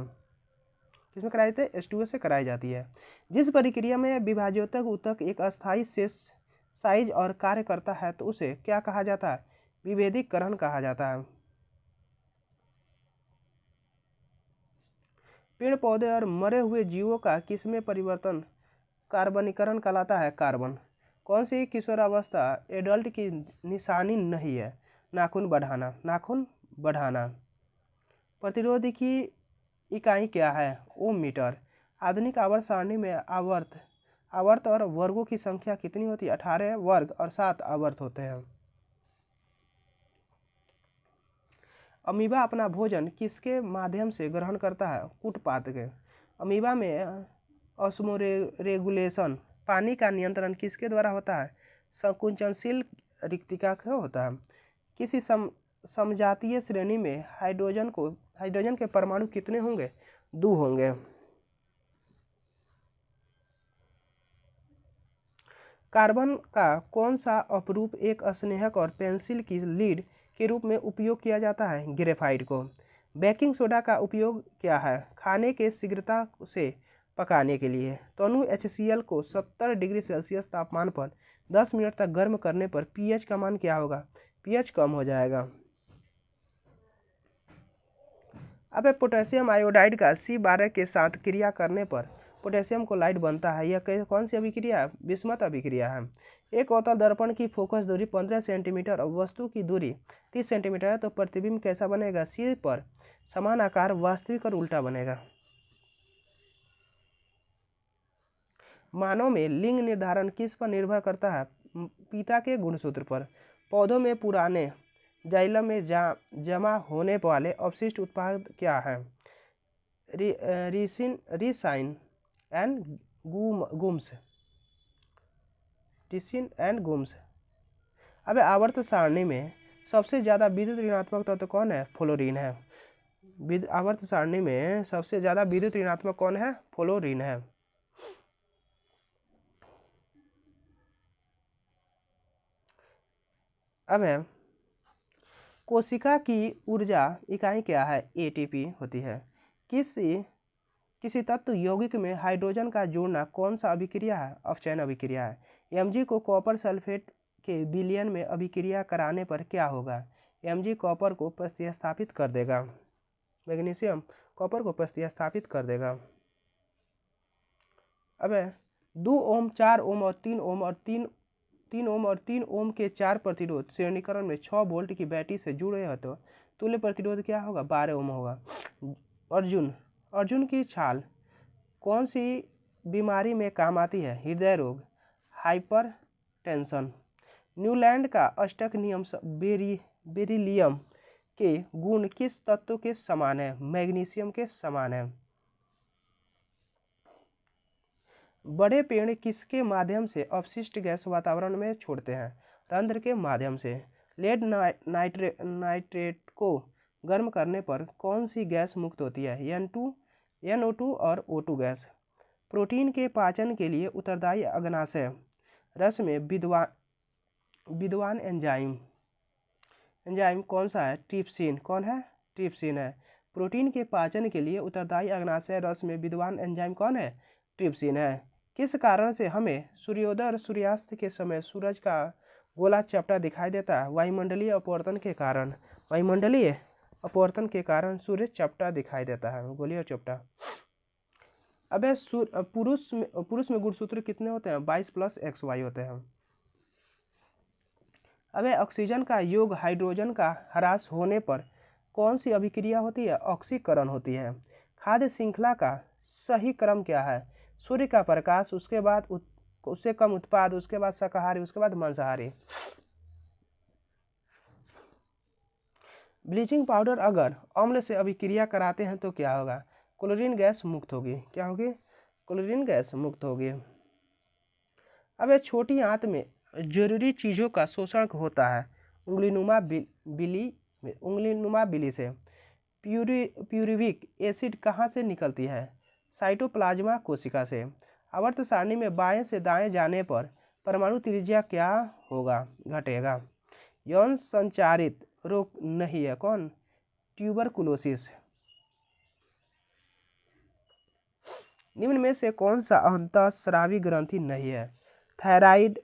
किसमें कराई जाती है? H2O से कराई जाती है। जिस प्रक्रिया में विभाज्योतक ऊतक एक अस्थायी शेष साइज और कार्य करता है तो उसे क्या कहा जाता है? विभेदीकरण कहा जाता है। पेड़ पौधे और मरे हुए जीवों का किसमें परिवर्तन कार्बनीकरण कहलाता है? कार्बन। कौन सी किशोरावस्था एडल्ट की निशानी नहीं है? नाखून बढ़ाना। प्रतिरोध की इकाई क्या है? ओम मीटर। आधुनिक आवर्त सारणी में आवर्त और वर्गों की संख्या कितनी होती है? 18 वर्ग और 7 आवर्त होते हैं। अमीबा अपना भोजन किसके माध्यम से ग्रहण करता है? कूटपाद के। अमीबा में ऑस्मोरेगुलेशन पानी का नियंत्रण किसके द्वारा होता है? संकुचनशील रिक्तिका का होता है। किसी समजातीय श्रेणी में हाइड्रोजन के परमाणु कितने होंगे? 2 होंगे। कार्बन का कौन सा अपरूप एक स्नेहक और पेंसिल की लीड के रूप में उपयोग किया जाता है? ग्रेफाइट को। बेकिंग सोडा का उपयोग क्या है? खाने के शीघ्रता से पकाने के लिए। तनु HCl को 70 डिग्री सेल्सियस तापमान पर 10 मिनट तक गर्म करने पर pH का मान क्या होगा? pH कम हो जाएगा। अब पोटेशियम आयोडाइड का C12 के साथ क्रिया करने पर पोटेशियम क्लोराइड बनता है। यह कौन सी अभिक्रिया है? बिस्मथ अभिक्रिया है। एक अवतल दर्पण की फोकस दूरी 15 सेंटीमीटर और वस्तु की दूरी 30 सेंटीमीटर है तो प्रतिबिंब कैसा बनेगा? C पर समान आकार वास्तविक और उल्टा बनेगा। मानव में लिंग निर्धारण किस पर निर्भर करता है? पिता के गुणसूत्र पर। पौधों में पुराने जाइलम में जमा होने वाले अवशिष्ट उत्पाद क्या है? Ricin and gums. अब आवर्त सारणी में सबसे ज़्यादा विद्युत ऋणात्मक तत्व कौन है? फ्लोरीन है। आवर्त सारणी में सबसे ज़्यादा विद्युत ऋणात्मक कौन है? फ्लोरीन है। अब है कोशिका की ऊर्जा इकाई क्या है? ATP होती है। किसी तत्व यौगिक में हाइड्रोजन का जोड़ना कौन सा अभिक्रिया है? अपचयन अभिक्रिया है। Mg को कॉपर सल्फेट के विलयन में अभिक्रिया कराने पर क्या होगा? Mg कॉपर को प्रतिस्थापित कर देगा। मैग्नीशियम कॉपर को प्रतिस्थापित कर देगा। अब 2 ओम 4 ओम और 3 ओम और 3 ओम के 4 प्रतिरोध श्रेणीकरण में 6 वोल्ट की बैटरी से जुड़े हैं तो तुल्य प्रतिरोध क्या होगा? 12 ओम होगा। अर्जुन की छाल कौन सी बीमारी में काम आती है? हृदय रोग, हाइपरटेंशन। न्यूलैंड का अष्टक नियम बेरिलियम के गुण किस तत्व के समान है? मैग्नीशियम के समान है। बड़े पेड़ किसके माध्यम से अपशिष्ट गैस वातावरण में छोड़ते हैं? रंध्र के माध्यम से। लेड नाइट्रेट को गर्म करने पर कौन सी गैस मुक्त होती है? NO2 और O2 गैस। प्रोटीन के पाचन के लिए उत्तरदायी अग्नाशय रस में विद्वान एंजाइम कौन सा है? ट्रिप्सिन। कौन है? ट्रिप्सिन है। प्रोटीन के पाचन के लिए उत्तरदायी अग्नाशय रस में विद्वान एंजाइम कौन है? ट्रिप्सिन है। किस कारण से हमें सूर्योदय और सूर्यास्त के समय सूरज का गोला चपटा दिखाई देता है? वायुमंडलीय अपवर्तन के कारण। वायुमंडलीय अपवर्तन के कारण सूर्य चपटा दिखाई देता है, गोलीय चपटा। अबे पुरुष में गुणसूत्र कितने होते हैं? 22 + XY होते हैं। अबे ऑक्सीजन का योग हाइड्रोजन का ह्रास होने पर कौन सी अभिक्रिया होती है? ऑक्सीकरण होती है। खाद्य श्रृंखला का सही क्रम क्या है? सूर्य का प्रकाश, उसके बाद उससे कम उत्पाद, उसके बाद शाकाहारी, उसके बाद मांसाहारी। ब्लीचिंग पाउडर अगर अम्ल से अभिक्रिया कराते हैं तो क्या होगा? क्लोरीन गैस मुक्त होगी। क्या होगी? क्लोरीन गैस मुक्त होगी। अब छोटी आंत में जरूरी चीज़ों का शोषण होता है उंगलीनुमा बिली से। प्यूरिविक एसिड कहाँ से निकलती है? साइटोप्लाज्मा कोशिका से। आवर्त सारणी में बाएं से दाएं जाने पर परमाणु त्रिज्या क्या होगा? घटेगा। यौन संचारित रोग नहीं है, कौन? ट्यूबरकुलोसिस। निम्न में से कौन सा अंतःस्रावी ग्रंथि नहीं है? Thyroid,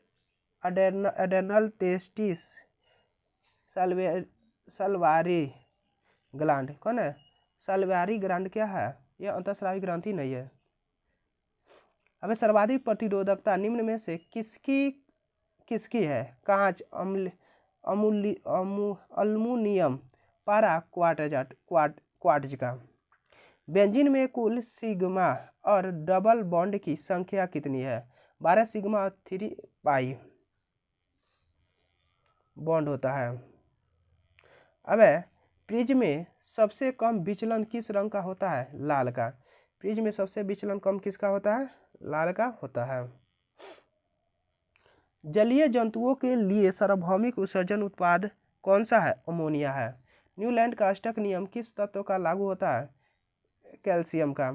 adrenal testis, salivary gland. कौन है? सल्वारी ग्लैंड क्या है? यह अंतःस्रावी ग्रंथि नहीं है। अब सर्वाधिक प्रतिरोधकता निम्न में से किसकी है? कांच, अल्मुनियम, पारा, क्वार्ट्ज का। बेंजीन में कुल सिग्मा और डबल बॉन्ड की संख्या कितनी है? 12 सिग्मा और 3 पाई बॉन्ड होता है। अब प्रिज्म में सबसे कम विचलन किस रंग का होता है? लाल का। प्रिज्म में सबसे विचलन कम किसका होता है? लाल का होता है। जलीय जंतुओं के लिए सार्वभौमिक उत्सर्जन उत्पाद कौन सा है? अमोनिया है। न्यूलैंड का अष्टक नियम किस तत्व का लागू होता है? कैल्शियम का।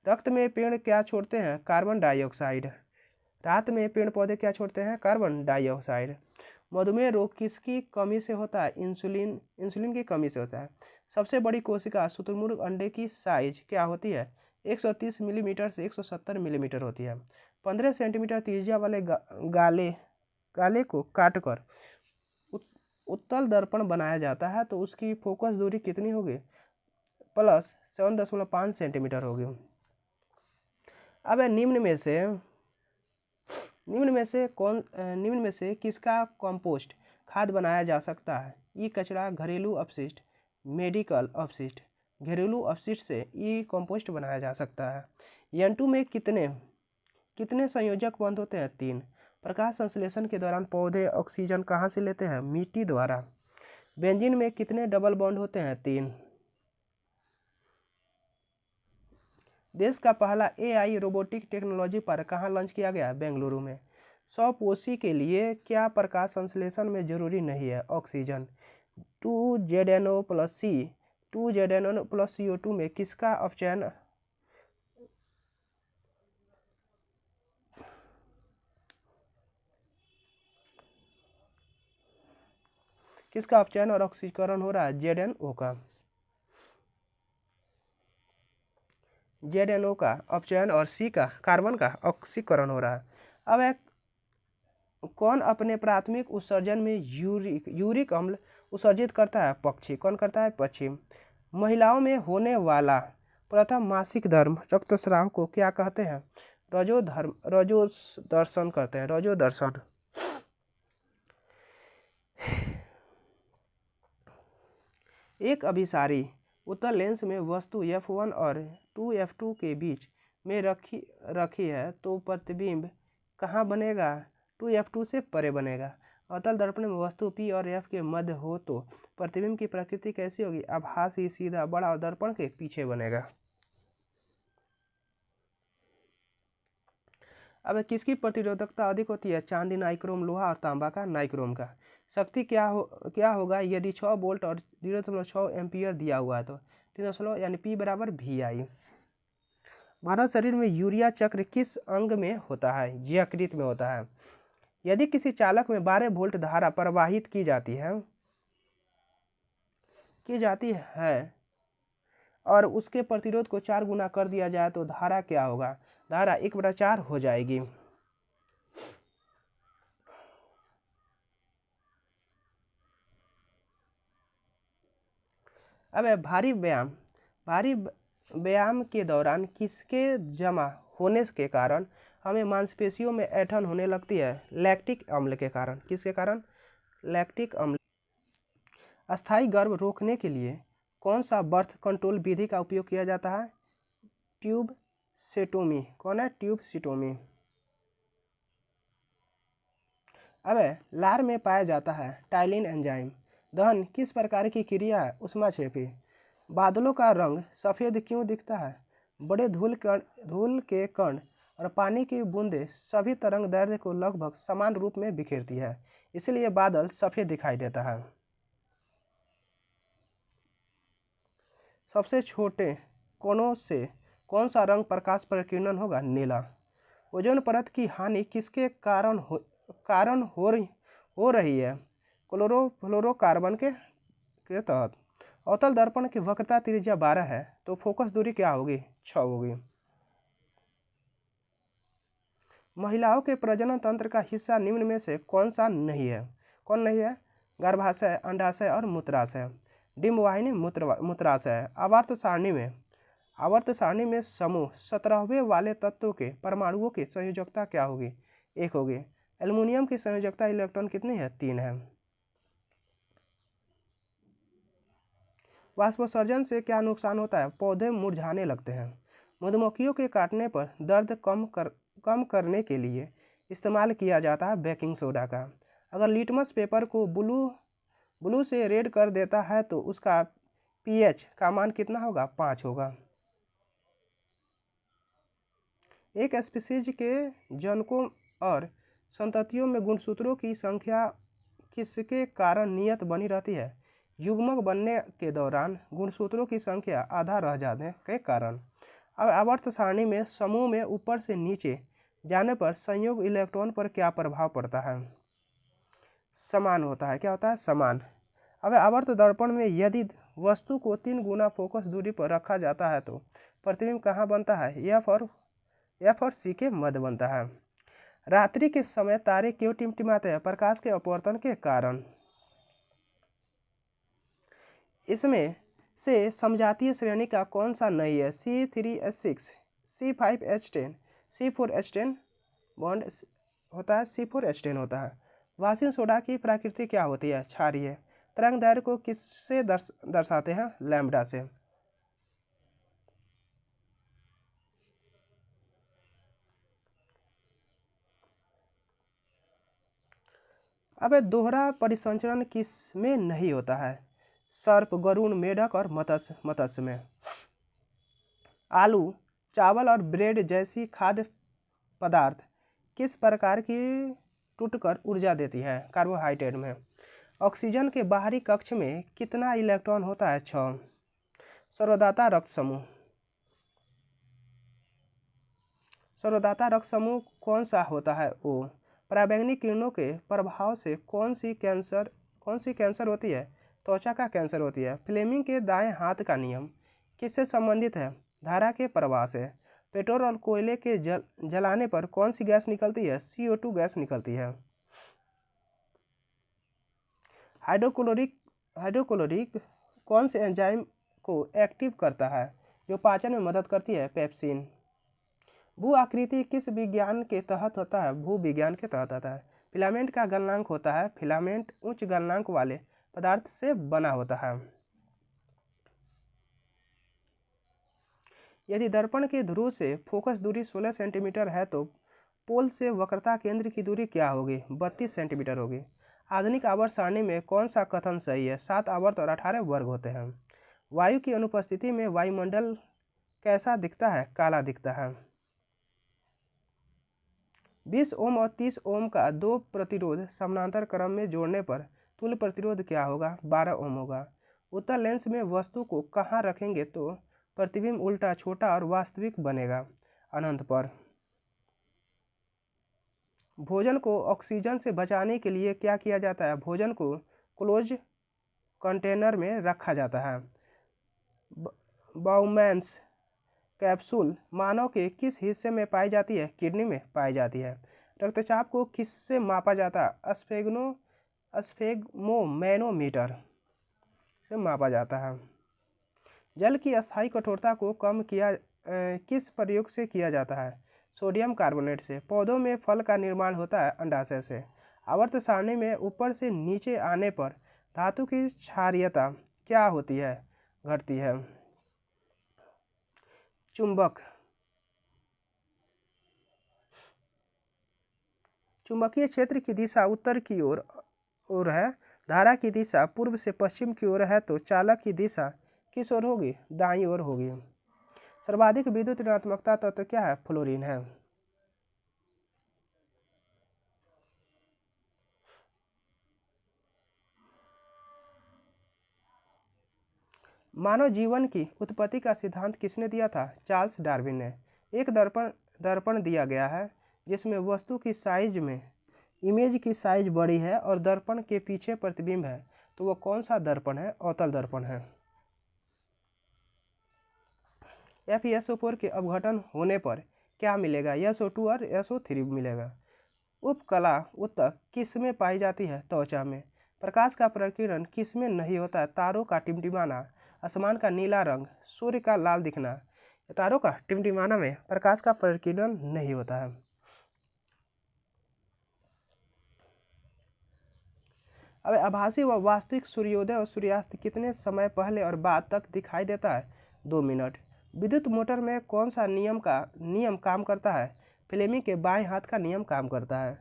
रक्त में पेड़ क्या छोड़ते हैं? Carbon dioxide. रात में पेड़ पौधे क्या छोड़ते हैं? Carbon dioxide. मधुमेह रोग किसकी कमी से होता है? इंसुलिन की कमी से होता है। सबसे बड़ी कोशिका शुतुरमुर्ग अंडे की साइज क्या होती है? 130 मिलीमीटर से 170 मिलीमीटर होती है। 15 सेंटीमीटर त्रिज्या वाले गाले को काटकर उत्तल दर्पण बनाया जाता है तो उसकी फोकस दूरी कितनी होगी? प्लस 7.5 सेंटीमीटर होगी। अब निम्न में से किसका कंपोस्ट खाद बनाया जा सकता है? ई कचरा, घरेलू अपशिष्ट, मेडिकल अपशिष्ट। घरेलू अपशिष्ट से ई कंपोस्ट बनाया जा सकता है। N2 में कितने संयोजक बंद होते हैं? 3। प्रकाश संश्लेषण के दौरान पौधे ऑक्सीजन कहाँ से लेते हैं? मिट्टी द्वारा। बेंजीन में कितने डबल बॉन्ड होते हैं? 3। देश का पहला AI रोबोटिक टेक्नोलॉजी पार्क कहाँ लॉन्च किया गया? बेंगलुरु में। 100 पोषी के लिए क्या प्रकाश संश्लेषण में जरूरी नहीं है? Oxygen. 2ZNO + C 2ZNO + CO2 में किसका अपचयन और ऑक्सीकरण हो रहा है? ZNO का। ZNO का अपचयन और C का कार्बन का ऑक्सीकरण हो रहा है। अब कौन अपने प्राथमिक उत्सर्जन में यूरिक अम्ल उत्सर्जित करता है? पक्षी। कौन करता है? पक्षी। महिलाओं में होने वाला प्रथम मासिक धर्म रक्तस्राव को क्या कहते हैं? रजोदर्शन कहते हैं। रजोदर्शन। एक अभिसारी उत्तल लेंस में वस्तु F1 और 2F2 के बीच में रखी है तो प्रतिबिंब कहाँ बनेगा? 2F2 से परे बनेगा। अवतल दर्पण में वस्तु P और F के मध्य हो तो प्रतिबिंब की प्रकृति कैसी होगी? आभासी, सीधा, बड़ा और दर्पण के पीछे बनेगा। अब किसकी प्रतिरोधकता अधिक होती है? चांदी, नाइक्रोम, लोहा और तांबा का नाइक्रोम का। शक्ति क्या होगा यदि 6 वोल्ट और 0.6 एम्पियर दिया हुआ है तो 3 यानी P बराबर VI। मानव शरीर में यूरिया चक्र किस अंग में होता है? यकृत में होता है। यदि किसी चालक में 12 वोल्ट धारा प्रवाहित की जाती है और उसके प्रतिरोध को 4 गुना कर दिया जाए तो धारा क्या होगा? धारा 1/4 हो जाएगी। अब भारी व्यायाम के दौरान किसके जमा होने के कारण हमें मांसपेशियों में ऐंठन होने लगती है? लैक्टिक अम्ल के कारण। किसके कारण? लैक्टिक अम्ल। अस्थायी गर्भ रोकने के लिए कौन सा बर्थ कंट्रोल विधि का उपयोग किया जाता है? ट्यूबसेटोमी। कौन है? ट्यूबसेटोमी। अब लार में पाया जाता है टाइलिन एंजाइम। दहन किस प्रकार की क्रिया है? ऊष्माक्षेपी। बादलों का रंग सफ़ेद क्यों दिखता है? बड़े धूल के कण और पानी की बूंदें सभी तरंग दैर्ध्य को लगभग समान रूप में बिखेरती है, इसलिए बादल सफ़ेद दिखाई देता है। सबसे छोटे कोनों से कौन सा रंग प्रकाश प्रकीर्णन होगा? नीला। ओजोन परत की हानि किसके कारण हो रही है? क्लोरोफ्लोरोकार्बन के तहत। अवतल दर्पण की वक्रता त्रिज्या 12 है तो फोकस दूरी क्या होगी? 6 होगी। महिलाओं के प्रजनन तंत्र का हिस्सा निम्न में से कौन सा नहीं है? कौन नहीं है? गर्भाशय, अंडाशय और मूत्राशय। डिम्बवाहिनी मूत्राशय। आवर्त सारणी में समूह 17वें वाले तत्व के परमाणुओं की संयोजकता क्या होगी? 1 होगी। एल्युमिनियम की संयोजकता इलेक्ट्रॉन कितनी है? 3 है। वाष्पोत्सर्जन से क्या नुकसान होता है? पौधे मुरझाने लगते हैं। मधुमक्खियों के काटने पर दर्द कम करने के लिए इस्तेमाल किया जाता है बेकिंग सोडा का। अगर लिटमस पेपर को ब्लू से रेड कर देता है तो उसका pH का मान कितना होगा? 5 होगा। एक स्पीशीज के जनकों और संततियों में गुणसूत्रों की संख्या किसके कारण नियत बनी रहती है? युग्मक बनने के दौरान गुणसूत्रों की संख्या आधा रह जाने के कारण। अब आवर्त सारणी में समूह में ऊपर से नीचे जाने पर संयोग इलेक्ट्रॉन पर क्या प्रभाव पड़ता है? समान होता है। क्या होता है? समान। अब आवर्त दर्पण में यदि वस्तु को 3 गुना फोकस दूरी पर रखा जाता है तो प्रतिबिंब कहाँ बनता है? F और C के मध्य बनता है। रात्रि के समय तारे क्यों टिमटिमाते हैं? प्रकाश के अपवर्तन के कारण। इसमें से समजातीय श्रेणी का कौन सा नहीं है? C3H6, C5H10, C4H10 बॉन्ड होता है, C4H10 होता है। वाशिंग सोडा की प्रकृति क्या होती है? क्षारीय। तरंग दैर्ध्य को किससे दर्शाते हैं? लैम्ब्डा से। अब दोहरा परिसंचरण किस में नहीं होता है? सर्प, गरुड़, मेढक और मत्स्य में। आलू, चावल और ब्रेड जैसी खाद्य पदार्थ किस प्रकार की टूटकर ऊर्जा देती है? कार्बोहाइड्रेट में। ऑक्सीजन के बाहरी कक्ष में कितना इलेक्ट्रॉन होता है? 6। सर्वदाता रक्त समूह कौन सा होता है? O। पराबैंगनी किरणों के प्रभाव से कौन सी कैंसर होती है? त्वचा का कैंसर होती है। फ्लेमिंग के दाएं हाथ का नियम किससे संबंधित है? धारा के प्रवाह से। पेट्रोल और कोयले के जलाने पर कौन सी गैस निकलती है? CO2 गैस निकलती है। हाइड्रोक्लोरिक कौन से एंजाइम को एक्टिव करता है जो पाचन में मदद करती है? पेप्सिन। भू आकृति किस विज्ञान के तहत होता है? भू विज्ञान के तहत आता है। फिलामेंट का गलनांक होता है। फिलामेंट उच्च गलनांक वाले पदार्थ से बना होता है। यदि दर्पण के ध्रुव से फोकस दूरी 16 सेंटीमीटर है तो पोल से वक्रता केंद्र की दूरी क्या होगी? 32 सेंटीमीटर होगी। आधुनिक आवर्त सारणी में कौन सा कथन सही है? 7 आवर्त और 18 वर्ग होते हैं। वायु की अनुपस्थिति में वायुमंडल कैसा दिखता है? काला दिखता है। 20 ओम और 30 ओम का दो प्रतिरोध समानांतर क्रम में जोड़ने पर तुल्य प्रतिरोध क्या होगा? 12 ओम होगा। उत्तल लेंस में वस्तु को कहाँ रखेंगे तो प्रतिबिंब उल्टा, छोटा और वास्तविक बनेगा? अनंत पर। भोजन को ऑक्सीजन से बचाने के लिए क्या किया जाता है? भोजन को क्लोज कंटेनर में रखा जाता है। बाउमैन्स कैप्सूल मानव के किस हिस्से में पाई जाती है? किडनी में पाई जाती है। रक्तचाप को किससे मापा जाता है? स्फेग्मोमैनोमीटर से मापा जाता है। जल की अस्थायी कठोरता को कम किस प्रयोग से किया जाता है? सोडियम कार्बोनेट से। पौधों में फल का निर्माण होता है अंडाशय से। आवर्त सारणी में ऊपर से नीचे आने पर धातु की क्षारीयता क्या होती है? घटती है। चुंबक चुंबकीय क्षेत्र की दिशा उत्तर की ओर है। धारा की दिशा पूर्व से पश्चिम की ओर है तो चालक की दिशा किस ओर होगी? दाईं ओर होगी। सर्वाधिक विद्युत ऋणात्मकता तत्व क्या है? फ्लोरीन है। मानव जीवन की उत्पत्ति का सिद्धांत किसने दिया था? चार्ल्स डार्विन ने। एक दर्पण दिया गया है जिसमें वस्तु की साइज में इमेज की साइज बड़ी है और दर्पण के पीछे प्रतिबिंब है, तो वो कौन सा दर्पण है? अवतल दर्पण है। FeSO4 के अपघटन होने पर क्या मिलेगा? SO2 और SO3 मिलेगा। उपकला उत्तक किस में पाई जाती है? त्वचा में। प्रकाश का प्रकीर्णन किस में नहीं होता है? तारों का टिमटिमाना, आसमान का नीला रंग, सूर्य का लाल दिखना। तारों का टिमटिमाना में प्रकाश का प्रकीर्णन नहीं होता है। अब आभासी व वास्तविक सूर्योदय और सूर्यास्त कितने समय पहले और बाद तक दिखाई देता है? 2 मिनट। विद्युत मोटर में कौन सा नियम काम करता है? फ्लेमिंग के बाएं हाथ का नियम काम करता है।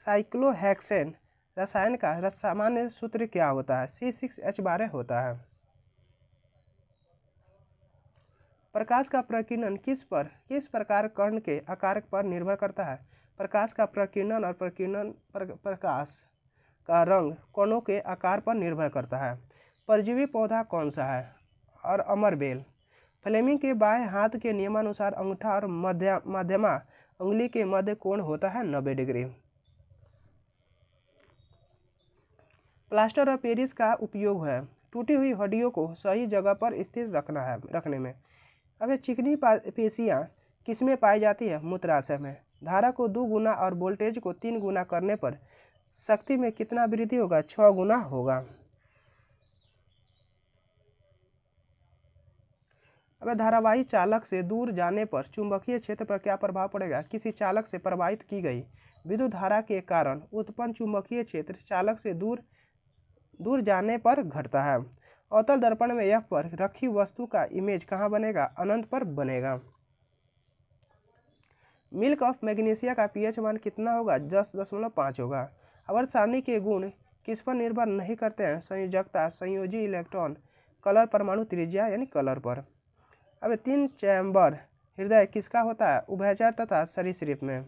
साइक्लोहेक्सेन रसायन का सामान्य सूत्र क्या होता है? C6H12 होता है। प्रकाश का प्रकीर्णन किस प्रकार कण के आकार पर निर्भर करता है? प्रकाश का प्रकीर्णन और प्रकाश का रंग कणों के आकार पर निर्भर करता है। परजीवी पौधा कौन सा है? और अमरबेल। फ्लेमिंग के बाएं हाथ के नियमानुसार अंगूठा और मध्यमा उंगली के मध्य कोण होता है 90 डिग्री। प्लास्टर ऑफ पेरिस का उपयोग है टूटी हुई हड्डियों को सही जगह पर स्थिर रखने में। अब चिकनी पेशियाँ किसमें पाई जाती है? मूत्राशय में। धारा को 2 गुना और वोल्टेज को 3 गुना करने पर शक्ति में कितना वृद्धि होगा? 6 गुना होगा। अब धारावाही चालक से दूर जाने पर चुंबकीय क्षेत्र पर क्या प्रभाव पड़ेगा? किसी चालक से प्रवाहित की गई विद्युत धारा के कारण उत्पन्न चुंबकीय क्षेत्र चालक से दूर जाने पर घटता है। अवतल दर्पण में F पर रखी वस्तु का इमेज कहाँ बनेगा? अनंत पर बनेगा। मिल्क ऑफ मैग्नीशिया का pH मान कितना होगा? 10.5 होगा। आवर्त सारणी के गुण किस पर निर्भर नहीं करते हैं? संयोजकता, संयोजी इलेक्ट्रॉन, कलर, परमाणु त्रिज्या यानी कलर पर। अब 3 चैम्बर हृदय किसका होता है? उभयचर तथा सरीसृप में।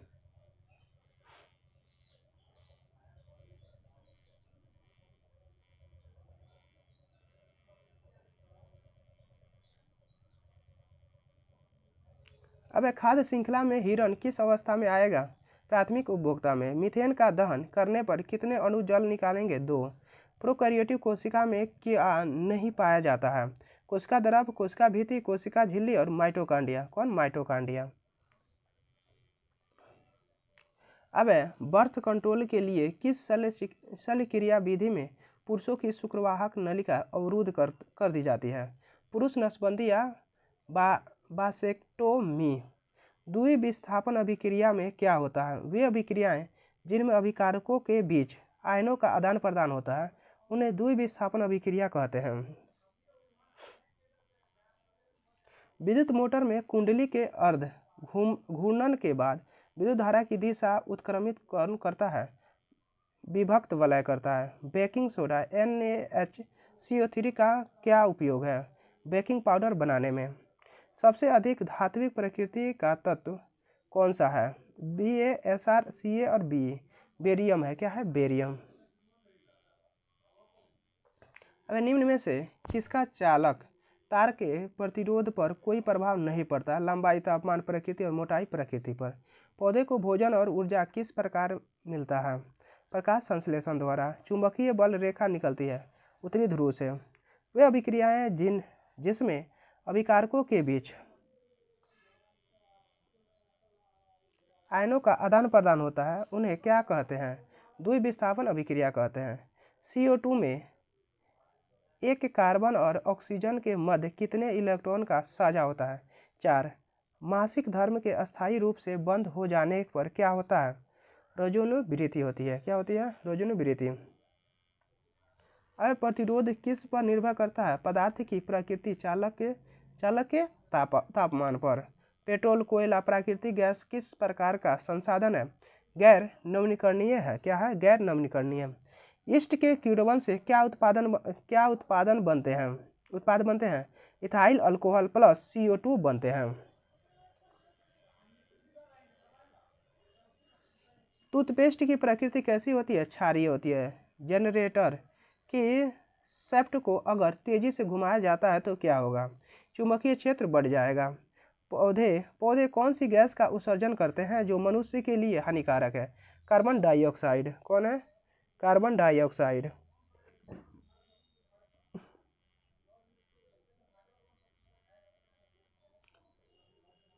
अब खाद्य श्रृंखला में हिरण किस अवस्था में आएगा? प्राथमिक उपभोक्ता में। मीथेन का दहन करने पर कितने अणु जल निकालेंगे? 2। प्रोकैरियोटिक कोशिका में क्या नहीं पाया जाता है? कोशिका द्रव, कोशिका भित्ति, कोशिका झिल्ली और माइटोकांड्रिया। कौन? माइटोकांड्रिया। अब बर्थ कंट्रोल के लिए किस शल्यक्रिया विधि में पुरुषों की शुक्रवाहक नलिका अवरुद्ध कर दी जाती है? पुरुष नसबंदी या बासेक्टोमी। द्वि विस्थापन अभिक्रिया में क्या होता है? वे अभिक्रियाएं जिनमें अभिकारकों के बीच आयनों का आदान प्रदान होता है उन्हें द्वि विस्थापन अभिक्रिया कहते हैं। विद्युत मोटर में कुंडली के अर्ध घूर्णन के बाद विद्युत धारा की दिशा उत्क्रमित कौन करता है? विभक्त वलय करता है। बेकिंग सोडा NaHCO3 का क्या उपयोग है बेकिंग पाउडर बनाने में? सबसे अधिक धात्विक प्रकृति का तत्व कौन सा है? BaSr Ca और Be। बेरियम है। क्या है? बेरियम। अब निम्न में से किसका चालक तार के प्रतिरोध पर कोई प्रभाव नहीं पड़ता? लंबाई, तापमान, प्रकृति और मोटाई प्रकृति पर। पौधे को भोजन और ऊर्जा किस प्रकार मिलता है? प्रकाश संश्लेषण द्वारा। चुंबकीय बल रेखा निकलती है उत्तरी ध्रुव से। वे अभिक्रियाएं जिसमें अभिकारकों के बीच आयनों का आदान प्रदान होता है उन्हें क्या कहते हैं? द्विविस्थापन अभिक्रिया कहते हैं। CO2 में एक कार्बन और ऑक्सीजन के मध्य कितने इलेक्ट्रॉन का साझा होता है? 4। मासिक धर्म के अस्थायी रूप से बंद हो जाने पर क्या होता है? रोजोनुवृत्ति होती है। क्या होती है? रोजोनुवृत्ति। अब प्रतिरोध किस पर निर्भर करता है? पदार्थ की प्रकृति, चालक के तापमान पर। पेट्रोल, कोयला, प्राकृतिक गैस किस प्रकार का संसाधन है? गैर नवीकरणीय है। क्या है? गैर नवीकरणीय। ईस्ट के किण्वन से क्या उत्पाद बनते हैं? इथाइल अल्कोहल प्लस CO2 बनते हैं। टूथपेस्ट की प्रकृति कैसी होती है? क्षारीय होती है। जनरेटर के शाफ्ट को अगर तेजी से घुमाया जाता है तो क्या होगा? चुंबकीय क्षेत्र बढ़ जाएगा। पौधे कौन सी गैस का उत्सर्जन करते हैं जो मनुष्य के लिए हानिकारक है? Carbon dioxide. कौन है? Carbon dioxide.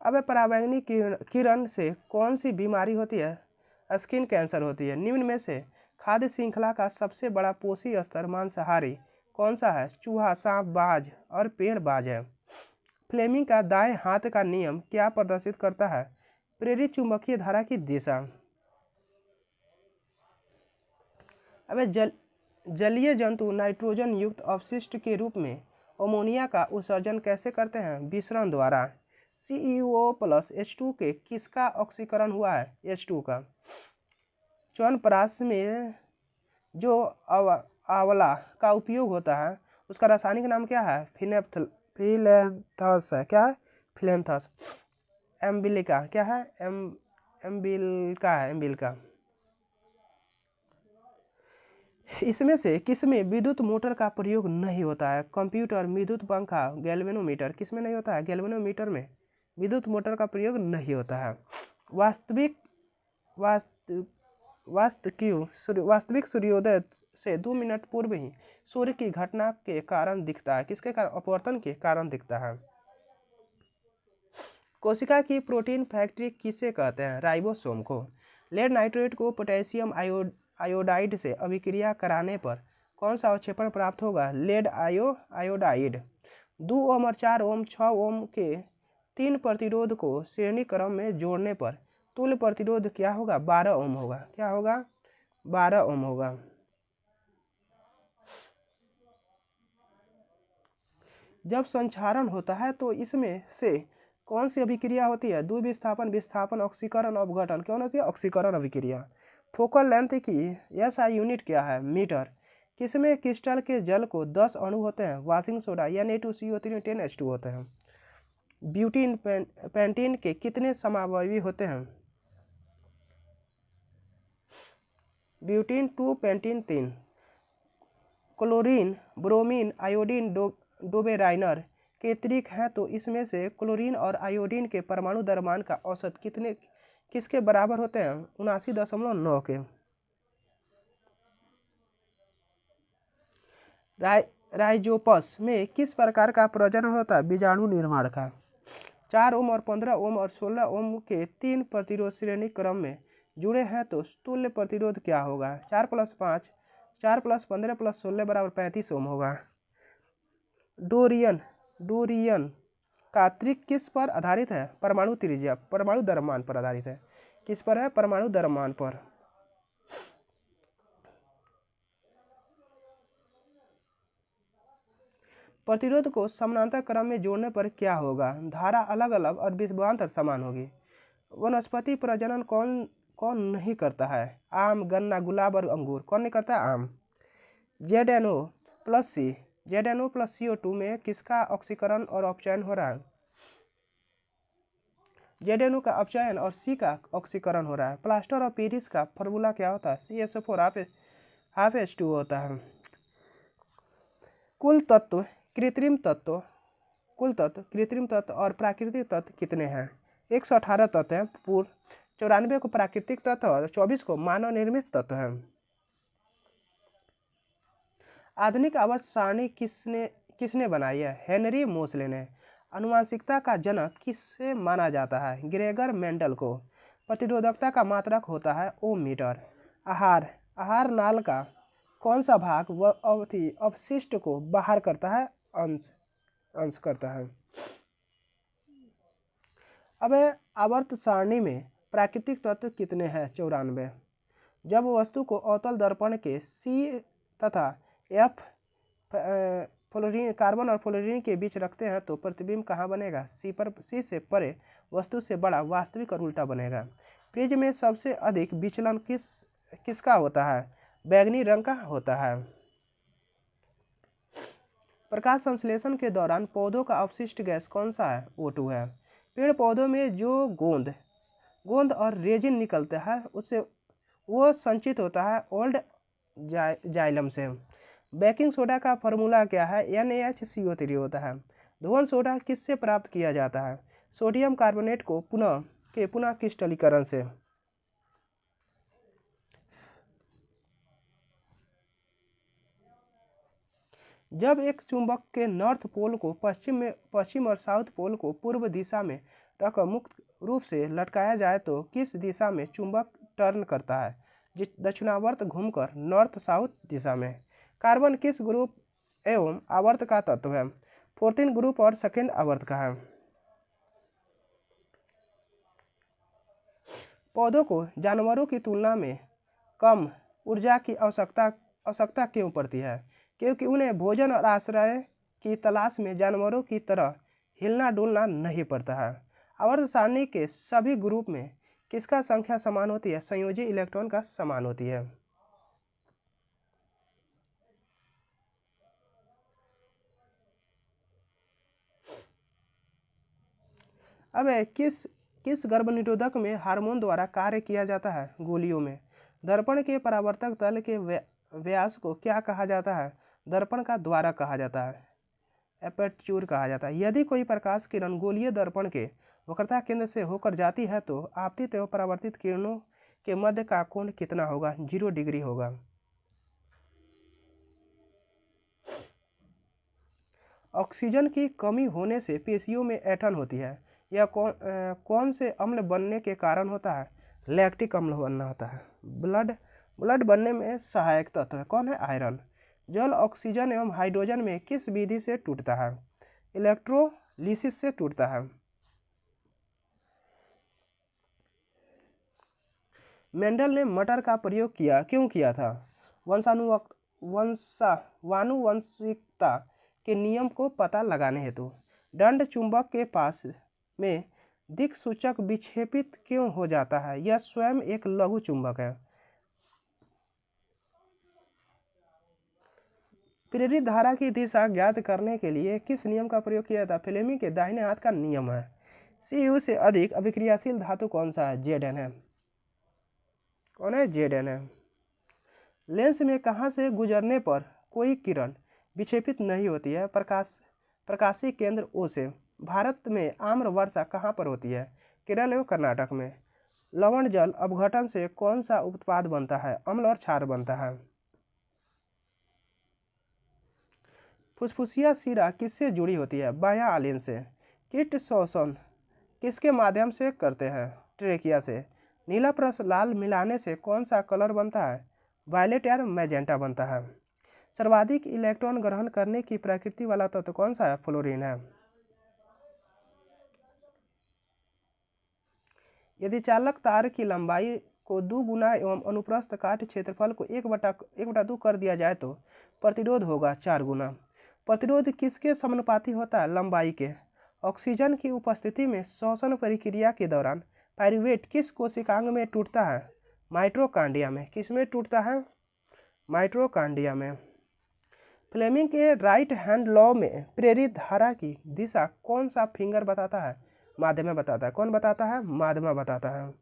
अब पराबैंगनी किरण से कौन सी बीमारी होती है? स्किन कैंसर होती है। निम्न में से खाद्य श्रृंखला का सबसे बड़ा पोषी स्तर मांसाहारी कौन सा है? चूहा, सांप, बाज और पेड़ बाज है। फ्लेमिंग का दाएं हाथ का नियम क्या प्रदर्शित करता है? प्रेरित चुंबकीय धारा की दिशा। अब जलीय जंतु नाइट्रोजन युक्त अपशिष्ट के रूप में अमोनिया का उत्सर्जन कैसे करते हैं? विसरण द्वारा। CeO प्लस H2 के किसका ऑक्सीकरण हुआ है? H2 का। च्यवनप्राश में जो आंवला का उपयोग होता है उसका रासायनिक नाम क्या है? फिलेंथस है। क्या है? फिलेंथस। एम्बिलिका। क्या है? एम्बिलिका। इसमें से किसमें विद्युत मोटर का प्रयोग नहीं होता है? कंप्यूटर, विद्युत पंखा, गैल्वेनोमीटर। किसमें नहीं होता है? गैल्वेनोमीटर में विद्युत मोटर का प्रयोग नहीं होता है। वास्तविक सूर्योदय से 2 मिनट पूर्व ही सूर्य की घटना के कारण दिखता है। किसके कारण? अपवर्तन के कारण दिखता है। कोशिका की प्रोटीन फैक्ट्री किसे कहते हैं? राइबोसोम को। लेड नाइट्रेट को पोटेशियम आयोडाइड से अभिक्रिया कराने पर कौन सा अवक्षेपण प्राप्त होगा? Lead iodide. 2 ओम और 4 ओम 6 ओम के 3 प्रतिरोध को श्रेणी क्रम में जोड़ने पर तुल्य प्रतिरोध क्या होगा? 12 ओम होगा। क्या होगा? 12 ओम होगा। जब संक्षारण होता है तो इसमें से कौन सी अभिक्रिया होती है? द्विविस्थापन, विस्थापन, ऑक्सीकरण, अपघटन। कौन होती है? ऑक्सीकरण अभिक्रिया। फोकल लेंथ की SI यूनिट क्या है? मीटर। किसमें क्रिस्टल के जल को 10 अणु होते हैं? वॉशिंग सोडा Na2CO3 10H2 होते हैं। ब्यूटीन पेंटीन के कितने समावयवी होते हैं? Butene 2, pentene 3। Chlorine, bromine, iodine, Dobereiner के त्रिक हैं तो इसमें से क्लोरीन और आयोडीन के परमाणु द्रव्यमान का औसत किसके बराबर होते हैं? 79.9 के। राइजोपस में किस प्रकार का प्रजनन होता है? बीजाणु निर्माण का। 4 ओम और 15 ओम और 16 ओम के 3 प्रतिरोध श्रेणी क्रम में जुड़े हैं तो तुल्य प्रतिरोध क्या होगा? 4 + 5, 4 + 15 + 16 बराबर 35 ओम होगा। डोरियन का त्रिक किस पर आधारित है? परमाणु त्रिज्या, परमाणु द्रव्यमान पर आधारित है। किस पर है? परमाणु द्रव्यमान पर। प्रतिरोध को समानांतर क्रम में जोड़ने पर क्या होगा? धारा अलग अलग और विभवांतर समान होगी। वनस्पति प्रजनन कौन नहीं करता है? आम, गन्ना, गुलाब और अंगूर। कौन नहीं करता? आम। ZnO प्लस सी, ZnO प्लस CO2 में किसका ऑक्सीकरण और अपचयन हो रहा है? ZnO का अपचयन और C का ऑक्सीकरण हो रहा है। प्लास्टर ऑफ पेरिस का फॉर्मूला क्या होता है? CSO4 हाफ H2O होता है। कुल तत्व, कृत्रिम तत्व, कुल तत्व, कृत्रिम तत्व और प्राकृतिक तत्व कितने हैं? 118 तत्व हैं। पूर्व 94 को प्राकृतिक तत्व और 24 को मानव निर्मित तत्व हैं। आधुनिक आवर्त सारणी किसने बनाई है? हेनरी मोसले ने। आनुवंशिकता का जनक किससे माना जाता है? ग्रेगर मेंडल को। प्रतिरोधकता का मात्रक होता है ओम मीटर। आहार, आहार नाल का कौन सा भाग अपशिष्ट को बाहर करता है? अंश करता है। अब आवर्त सारणी में प्राकृतिक तत्व कितने हैं? 94। जब वस्तु को अवतल दर्पण के C तथा F फ्लोरीन, कार्बन और फ्लोरीन के बीच रखते हैं तो प्रतिबिंब कहाँ बनेगा? C से परे वस्तु से बड़ा, वास्तविक और उल्टा बनेगा। प्रिज्म में सबसे अधिक विचलन किसका होता है? बैंगनी रंग का होता है। प्रकाश संश्लेषण के दौरान पौधों का अवशिष्ट गैस कौन सा है? O2 है। पेड़ पौधों में जो गोंद और रेजिन निकलता है उससे वो संचित होता है ओल्ड जाइलम से। बेकिंग सोडा का फॉर्मूला क्या है? NaHCO3 होता है। धुआं सोडा किससे प्राप्त किया जाता है? सोडियम कार्बोनेट को पुनः क्रिस्टलीकरण से। जब एक चुंबक के नॉर्थ पोल को पश्चिम और साउथ पोल को पूर्व दिशा में रखकर मुक्त रूप से लटकाया जाए तो किस दिशा में चुंबक टर्न करता है? दक्षिणावर्त घूमकर नॉर्थ साउथ दिशा में। कार्बन किस ग्रुप एवं आवर्त का तत्व है? 14 ग्रुप और सेकेंड आवर्त का है। पौधों को जानवरों की तुलना में कम ऊर्जा की आवश्यकता क्यों पड़ती है? क्योंकि उन्हें भोजन और आश्रय की तलाश में जानवरों की तरह हिलना डुलना नहीं पड़ता है। आवर्त सारणी के सभी ग्रुप में किसका संख्या समान होती है? संयोजी इलेक्ट्रॉन का समान होती है। अब किस गर्भनिरोधक में हार्मोन द्वारा कार्य किया जाता है? गोलियों में। दर्पण के परावर्तक तल के व्यास को क्या कहा जाता है? दर्पण का द्वारा कहा जाता है, एपर्च्योर कहा जाता है। यदि कोई प्रकाश किरण गोलीय दर्पण के वक्रता केंद्र से होकर जाती है तो आपतित एवं परावर्तित किरणों के मध्य का कोण कितना होगा? 0 डिग्री होगा। ऑक्सीजन की कमी होने से पेशियों में ऐंठन होती है। यह कौन से अम्ल बनने के कारण होता है? लैक्टिक अम्ल बनना होता है। ब्लड बनने में सहायक तत्व है। कौन है? आयरन। जल ऑक्सीजन एवं हाइड्रोजन में किस विधि से टूटता है? इलेक्ट्रोलिसिस से टूटता है। मेंडल ने मटर का प्रयोग क्यों किया था? वानुवंशिकता के नियम को पता लगाने हेतु। दंड चुंबक के पास में दिक्सूचक विक्षेपित क्यों हो जाता है? यह स्वयं एक लघु चुंबक है। प्रेरित धारा की दिशा ज्ञात करने के लिए किस नियम का प्रयोग किया था? फ्लेमिंग के दाहिने हाथ का नियम है। Cu से अधिक अभिक्रियाशील धातु कौन सा है? Zn है। कौन है? Zn है। लेंस में कहाँ से गुजरने पर कोई किरण विक्षेपित नहीं होती है? प्रकाशीय केंद्र O से। भारत में आम्र वर्षा कहाँ पर होती है? केरल एवं कर्नाटक में। लवण जल अपघटन से कौन सा उत्पाद बनता है? अम्ल और क्षार बनता है। फुसफुसिया शिरा किससे जुड़ी होती है? बाह्य आलिन से। कीट शोषण किसके माध्यम से करते हैं? ट्रेकिया से। नीला प्लस लाल मिलाने से कौन सा कलर बनता है? वायलेट या मैजेंटा बनता है। सर्वाधिक इलेक्ट्रॉन ग्रहण करने की प्रकृति वाला तत्व कौन सा है? फ्लोरीन है। यदि चालक तार की लंबाई को 2 गुना एवं अनुप्रस्थ काट क्षेत्रफल को 1/2 कर दिया जाए तो प्रतिरोध होगा 4 गुना। प्रतिरोध किसके समानुपाती होता है? लंबाई के। ऑक्सीजन की उपस्थिति में श्वसन प्रक्रिया के दौरान पाइरूवेट किस कोशिकांग में टूटता है? माइटोकॉन्ड्रिया में। किसमें टूटता है? माइटोकॉन्ड्रिया में। फ्लेमिंग के राइट हैंड लॉ में प्रेरित धारा की दिशा कौन सा फिंगर बताता है? माध्यमा बताता है। कौन बताता है? माध्यमा बताता है।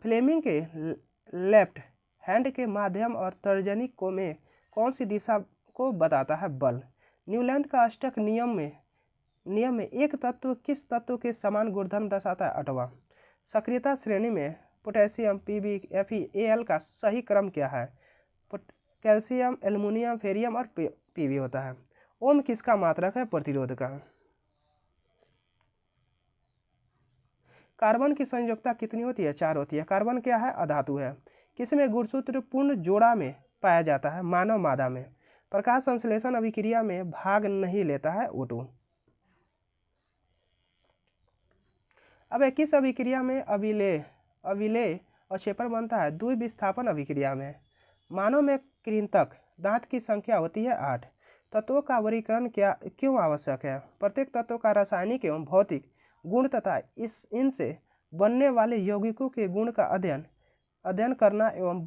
फ्लेमिंग के लेफ्ट हैंड के माध्यम और तर्जनी को में कौन सी दिशा को बताता है? बल। न्यूलैंड का अष्टक नियम में एक तत्व किस तत्व के समान गुणधर्म दर्शाता है? आठवां। सक्रियता श्रेणी में पोटेशियम, पीबी, एफई, एल का सही क्रम क्या है? कैल्शियम, एल्युमिनियम, फेरियम और पीबी होता है। ओम किसका मात्रक है? प्रतिरोध का। कार्बन की संयोजकता कितनी होती है? 4 होती है। कार्बन क्या है? अधातु है। किसमें गुणसूत्र पूर्ण जोड़ा में पाया जाता है? मानव मादा में। प्रकाश संश्लेषण अभिक्रिया में भाग नहीं लेता है? O2। अब किस अभिक्रिया में अविलेय अवक्षेपण बनता है? द्विविस्थापन अभिक्रिया में। मानव में कृंतक दांत की संख्या होती है 8। तत्वों का वर्गीकरण क्यों आवश्यक है? प्रत्येक तत्व का रासायनिक एवं भौतिक गुण तथा इनसे बनने वाले यौगिकों के गुण का अध्ययन करना एवं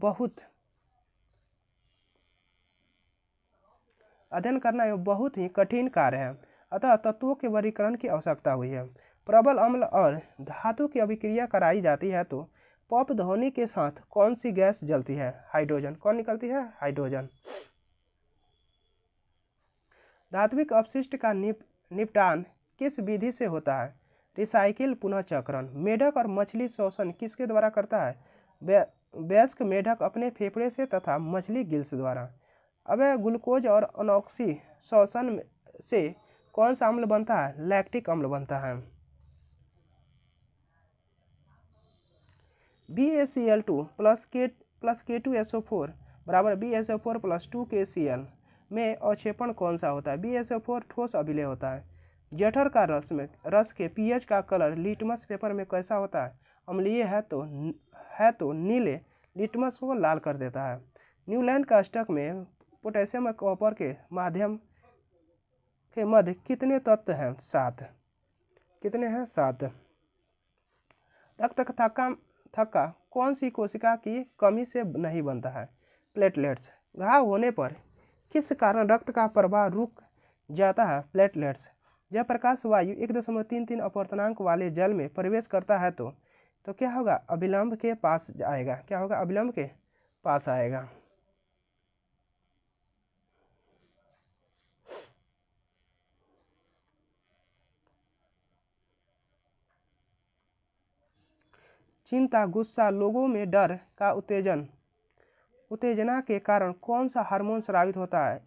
बहुत ही कठिन कार्य है। अतः तत्वों के वर्गीकरण की आवश्यकता हुई है। प्रबल अम्ल और धातु की अभिक्रिया कराई जाती है तो पॉप ध्वनि के साथ कौन सी गैस जलती है? हाइड्रोजन। कौन निकलती है? हाइड्रोजन। धात्विक अपशिष्ट का निपटान किस विधि से होता है? रिसाइकिल पुनःचक्रण। मेढक और मछली श्वसन किसके द्वारा करता है? वयस्क मेढक अपने फेफड़े से तथा मछली गिल्स द्वारा। अब ग्लूकोज और अनॉक्सी श्वसन से कौन सा अम्ल बनता है? लैक्टिक अम्ल बनता है। BaCl2 प्लस K2SO4 बराबर BaSO4 प्लस 2KCl में अवक्षेपण कौन सा होता है? BaSO4 ठोस अभिलेय होता है। जठर का रस के pH का कलर लिटमस पेपर में कैसा होता है? अम्लीय है तो नीले लिटमस को लाल कर देता है। न्यूलैंड का अष्टक में पोटेशियम और कॉपर के मध्य कितने तत्व हैं? 7। कितने हैं? 7। रक्त थक्का कौन सी कोशिका की कमी से नहीं बनता है? प्लेटलेट्स। घाव होने पर किस कारण रक्त का प्रवाह रुक जाता है? प्लेटलेट्स। जब प्रकाश वायु 1.33 अपवर्तनांक वाले जल में प्रवेश करता है तो क्या होगा? अभिलंब के पास आएगा। क्या होगा? अभिलंब के पास आएगा। चिंता, गुस्सा, लोगों में डर का उत्तेजना के कारण कौन सा हार्मोन स्रावित होता है?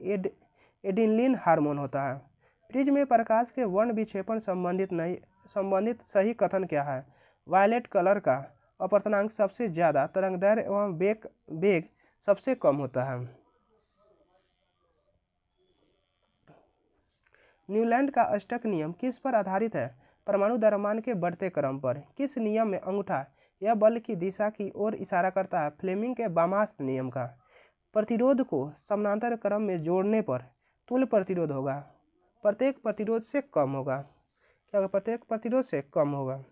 एड्रेनलिन हार्मोन होता है। प्रिज्म में प्रकाश के वर्ण विक्षेपण संबंधित सही कथन क्या है? वायलेट कलर का अपवर्तनांक सबसे ज्यादा, तरंगदैर्घ्य एवं वेग सबसे कम होता है। न्यूलैंड का अष्टक नियम किस पर आधारित है? परमाणु द्रव्यमान के बढ़ते क्रम पर। किस नियम में अंगूठा यह बल की दिशा की ओर इशारा करता है? फ्लेमिंग के बामास्त नियम का। प्रतिरोध को समानांतर क्रम में जोड़ने पर तुल्य प्रतिरोध होगा। प्रत्येक प्रतिरोध से कम होगा। क्या होगा? प्रत्येक प्रतिरोध से कम होगा।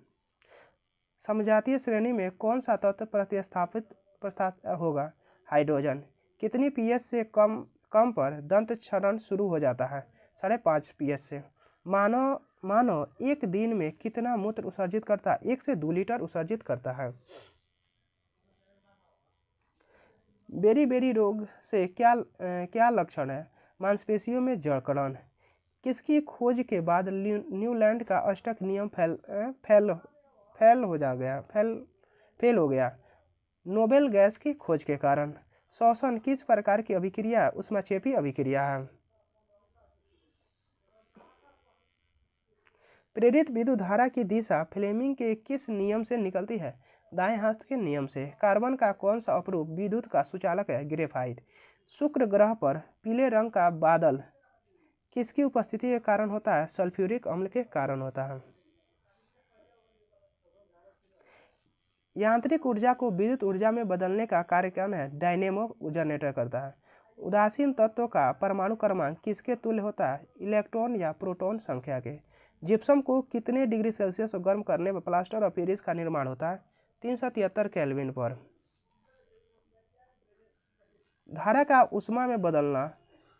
समजातीय श्रेणी में कौन सा तत्व प्रतिस्थापित होगा? हाइड्रोजन। कितनी pH से कम पर दंत क्षरण शुरू हो जाता है? 5.5 pH से। मानव एक दिन में कितना मूत्र उत्सर्जित करता है? 1 से 2 लीटर उत्सर्जित करता है। बेरी रोग से क्या लक्षण है? मांसपेशियों में जकड़न। किसकी खोज के बाद न्यूलैंड का अष्टक नियम फेल हो गया? नोबेल गैस की खोज के कारण। श्वसन किस प्रकार की अभिक्रिया है? ऊष्माक्षेपी अभिक्रिया है। प्रेरित विद्युत धारा की दिशा फ्लेमिंग के किस नियम से निकलती है? दाएं हाथ के नियम से। कार्बन का कौन सा अपरूप विद्युत का सुचालक है? ग्रेफाइट। शुक्र ग्रह पर पीले रंग का बादल किसकी उपस्थिति के कारण होता है? सल्फ्यूरिक अम्ल के कारण होता है। यांत्रिक ऊर्जा को विद्युत ऊर्जा में बदलने का कार्य कौन है? डायनेमो जनरेटर करता है। उदासीन तत्वों का परमाणु क्रमांक किसके तुल्य होता है? इलेक्ट्रॉन या प्रोटॉन संख्या के। जिप्सम को कितने डिग्री सेल्सियस गर्म करने पर प्लास्टर ऑफ पेरिस का निर्माण होता है? 373 केल्विन पर। धारा का उष्मा में बदलना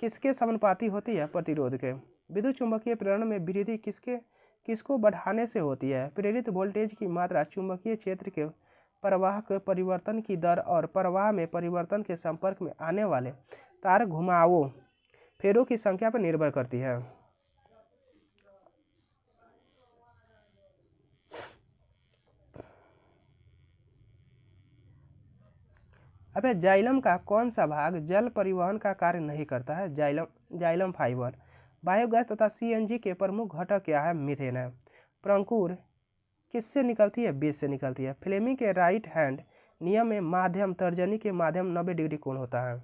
किसके समानुपाती होती है? प्रतिरोध के। विद्युत चुंबकीय प्रेरण में वृद्धि किसको बढ़ाने से होती है? प्रेरित वोल्टेज की मात्रा चुंबकीय क्षेत्र के प्रवाह के परिवर्तन की दर और प्रवाह में परिवर्तन के संपर्क में आने वाले तार घुमावों फेरों की संख्या पर निर्भर करती है। अबे जाइलम का कौन सा भाग जल परिवहन का कार्य नहीं करता है? Xylem fibre. बायोगैस तथा सीएनजी के प्रमुख घटक क्या है? मीथेन है। प्रंकुर किससे निकलती है? बीज से निकलती है। फ्लेमिंग के राइट हैंड नियम में माध्यम तर्जनी के माध्यम 90 डिग्री कोण होता है।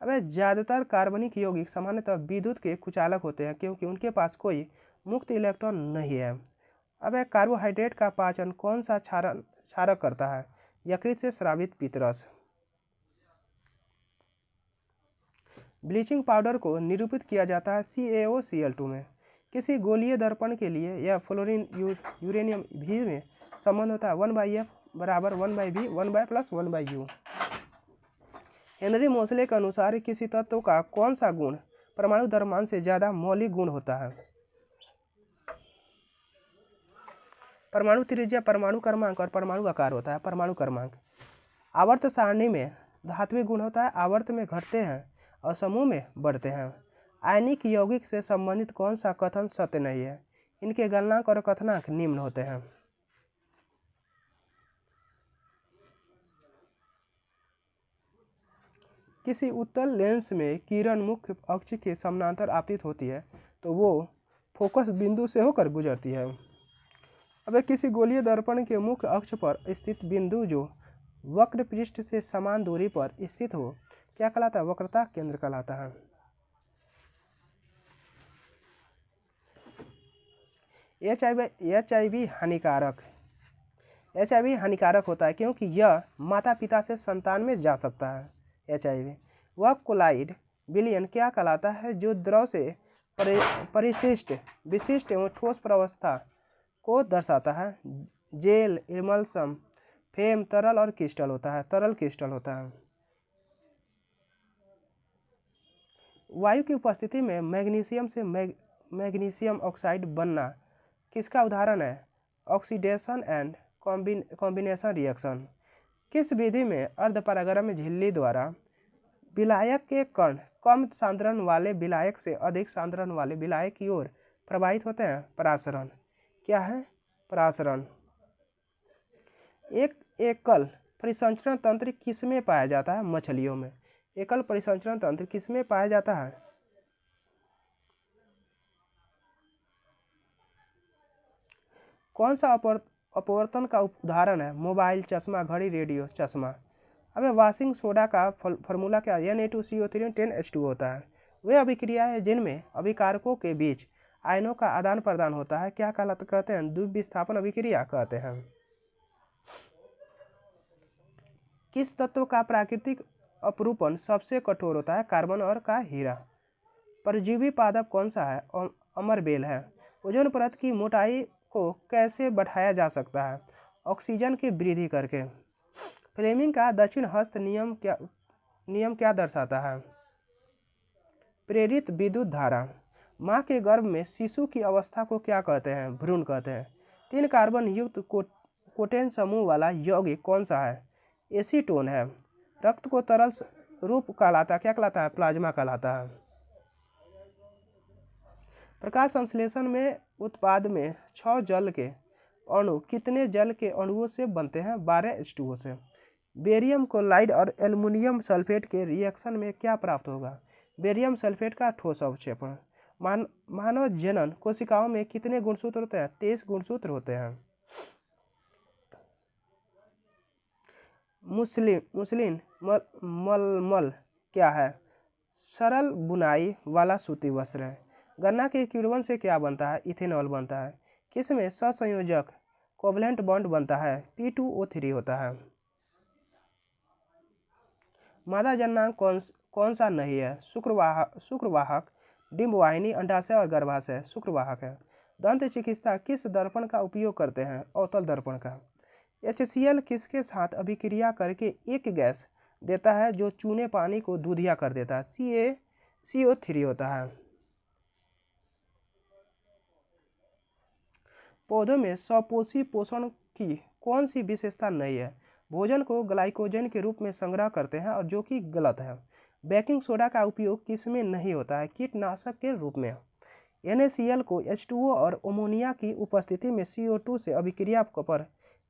अबे ज्यादातर कार्बनिक यौगिक सामान्यतः विद्युत के कुचालक होते हैं क्योंकि उनके पास कोई मुक्त इलेक्ट्रॉन नहीं है। अबे कार्बोहाइड्रेट का पाचन कौन सा क्षारक करता है? यकृत से स्रावित पित्तरस। ब्लीचिंग पाउडर को निरूपित किया जाता है CaOCl2 में। किसी गोलीय दर्पण के लिए यह फ्लोरीन यूरेनियम भी में संबंध होता है 1/F बराबर 1/V 1/+1/U। हेनरी मोसले के अनुसार किसी तत्व का कौन सा गुण परमाणु द्रव्यमान से ज्यादा मौलिक गुण होता है? परमाणु त्रिज्या, परमाणु क्रमांक और परमाणु आकार होता है। परमाणु क्रमांक। आवर्त सारणी में धात्विक गुण होता है, आवर्त में घटते हैं और समूह में बढ़ते हैं। आयनिक यौगिक से संबंधित कौन सा कथन सत्य नहीं है? इनके गलनांक और कथनांक निम्न होते हैं। किसी उत्तल लेंस में किरण मुख्य अक्ष के समानांतर आपतित होती है तो वो फोकस बिंदु से होकर गुजरती है। अब किसी गोलीय दर्पण के मुख्य अक्ष पर स्थित बिंदु जो वक्र पृष्ठ से समान दूरी पर स्थित हो क्या कहलाता है? वक्रता केंद्र कहलाता है। HIV हानिकारक होता है क्योंकि यह माता पिता से संतान में जा सकता है। HIV वह कोलाइड विलयन क्या कहलाता है जो द्रव से परिशिष्ट विशिष्ट एवं ठोस प्रावस्था को दर्शाता है? जेल, इमल्सम, फेम, तरल और क्रिस्टल होता है। तरल क्रिस्टल होता है। वायु की उपस्थिति में मैग्नीशियम से मैग्नीशियम ऑक्साइड बनना किसका उदाहरण है? Oxidation and combination reaction. किस विधि में अर्धपरागण झिल्ली द्वारा विलायक के कण कम सांद्रण वाले विलायक से अधिक सांद्रण वाले विलायक की ओर प्रवाहित होते हैं? परासरण। क्या है? परासरण। एक एकल परिसंचरण तंत्र किसमें पाया जाता है? मछलियों में। एकल परिसंचरण तंत्र किसमें पाया जाता है? कौन सा अपवर्तन का उदाहरण है? मोबाइल, चश्मा, घड़ी, रेडियो, चश्मा। अबे वॉशिंग सोडा का फॉर्मूला क्या? Na2CO3 10H2 होता है। वे अभिक्रिया है जिनमें अभिकारकों के बीच आयनों का आदान प्रदान होता है क्या कहते हैं? द्विविस्थापन अभिक्रिया कहते हैं। किस तत्व का प्राकृतिक अपरूपण सबसे कठोर होता है? कार्बन और का हीरा। परजीवी पादप कौन सा है? अमरबेल है। ओजोन परत की मोटाई को कैसे बढ़ाया जा सकता है? ऑक्सीजन की वृद्धि करके। फ्लेमिंग का दक्षिण हस्त नियम क्या दर्शाता है? प्रेरित विद्युत धारा। माँ के गर्भ में शिशु की अवस्था को क्या कहते हैं? भ्रूण कहते हैं। 3 कार्बन युक्त कोटेन समूह वाला यौगिक कौन सा है? एसीटोन है। रक्त को तरल रूप कहलाता है क्या कहलाता है? प्लाज्मा कहलाता है। प्रकाश संश्लेषण में उत्पाद में 6 जल के अणु कितने जल के अणुओं से बनते हैं? 12 H2O से। बेरियम क्लोराइड और एल्युमिनियम सल्फेट के रिएक्शन में क्या प्राप्त होगा? बेरियम सल्फेट का ठोस अवक्षेपण। मानव जनन कोशिकाओं में कितने गुणसूत्र होते हैं? 23 गुणसूत्र होते हैं। मुस्लिन मलमल क्या है? सरल बुनाई वाला सूती वस्त्र है। गन्ना के किण्वन से क्या बनता है? इथेनॉल बनता है। किसमें सहसंयोजक कोवलेंट बॉन्ड बनता है? P2O3 होता है। मादा जननांग कौन सा नहीं है? शुक्रवाहक, डिंबवाहिनी, अंडाशय और गर्भाशय शुक्रवाहक है। दंत चिकित्सा किस दर्पण का उपयोग करते हैं? अवतल दर्पण का। HCl किसके साथ अभिक्रिया करके एक गैस देता है जो चूने पानी को दूधिया कर देता है? CO3 होता है। पौधों में स्वपोषी पोषण की कौन सी विशेषता नहीं है? भोजन को ग्लाइकोजन के रूप में संग्रह करते हैं और जो कि गलत है। बेकिंग सोडा का उपयोग किसमें नहीं होता है? कीटनाशक के रूप में। NaCl को H2O और अमोनिया की उपस्थिति में CO2 से अभिक्रिया पर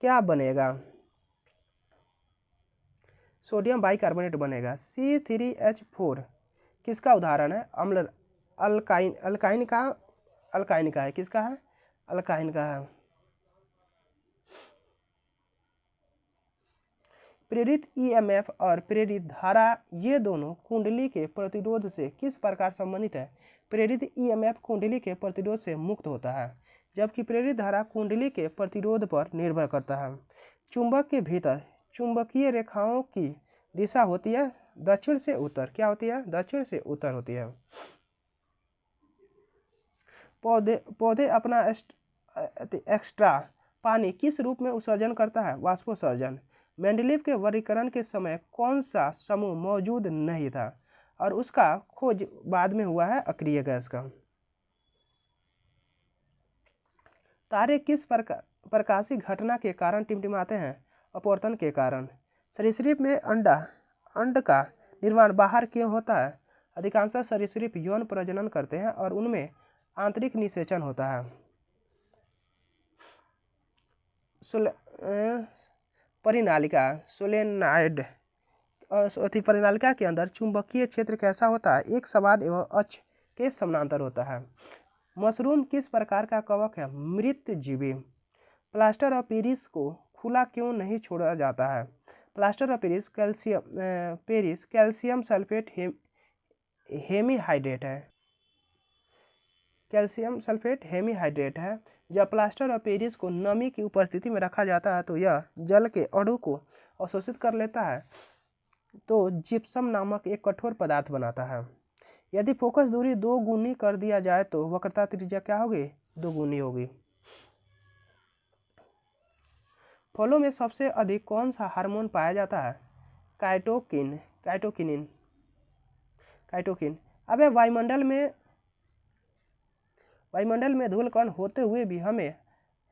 क्या बनेगा? सोडियम बाइकार्बोनेट बनेगा। C3H4 किसका उदाहरण है? अम्ल अल्काइन का है। किसका है? अल्काइन का है। प्रेरित EMF और प्रेरित धारा ये दोनों कुंडली के प्रतिरोध से किस प्रकार संबंधित है? प्रेरित EMF कुंडली के प्रतिरोध से मुक्त होता है, जबकि प्रेरित धारा कुंडली के प्रतिरोध पर निर्भर करता है। चुंबक के भीतर चुंबकीय रेखाओं की दिशा होती है दक्षिण से उत्तर। क्या होती है? दक्षिण से उत्तर होती है। पौधे अपना एक्स्ट्रा पानी किस रूप में उत्सर्जन करता है? वाष्पोत्सर्जन। मेंडलीव के वर्गीकरण के समय कौन सा समूह मौजूद नहीं था और उसका खोज बाद में हुआ है? अक्रिय गैस का। तारे किस प्रकाशीय घटना के कारण टिमटिमाते हैं? अपवर्तन के कारण। सरीसृप में अंड का निर्माण बाहर क्यों होता है? अधिकांश सरीसृप यौन प्रजनन करते हैं और उनमें आंतरिक निषेचन होता है। परिनालिका सोलेनॉइड परिनालिका के अंदर चुंबकीय क्षेत्र कैसा होता है? एक समान एवं अक्ष के समानांतर होता है। मशरूम किस प्रकार का कवक है? मृतजीवी। प्लास्टर ऑफ पेरिस को खुला क्यों नहीं छोड़ा जाता है? Plaster of Paris calcium sulphate hemihydrate है। कैल्शियम सल्फेट हेमीहाइड्रेट है। जब प्लास्टर ऑफ पेरिस को नमी की उपस्थिति में रखा जाता है तो यह जल के अणु को अवशोषित कर लेता है, तो जिप्सम नामक एक कठोर पदार्थ बनाता है। यदि फोकस दूरी 2 गुनी कर दिया जाए तो वक्रता त्रिज्या क्या होगी? 2 गुनी होगी। फलों में सबसे अधिक कौन सा हार्मोन पाया जाता है? काइटोकिन। अब वायुमंडल में धूलकण होते हुए भी हमें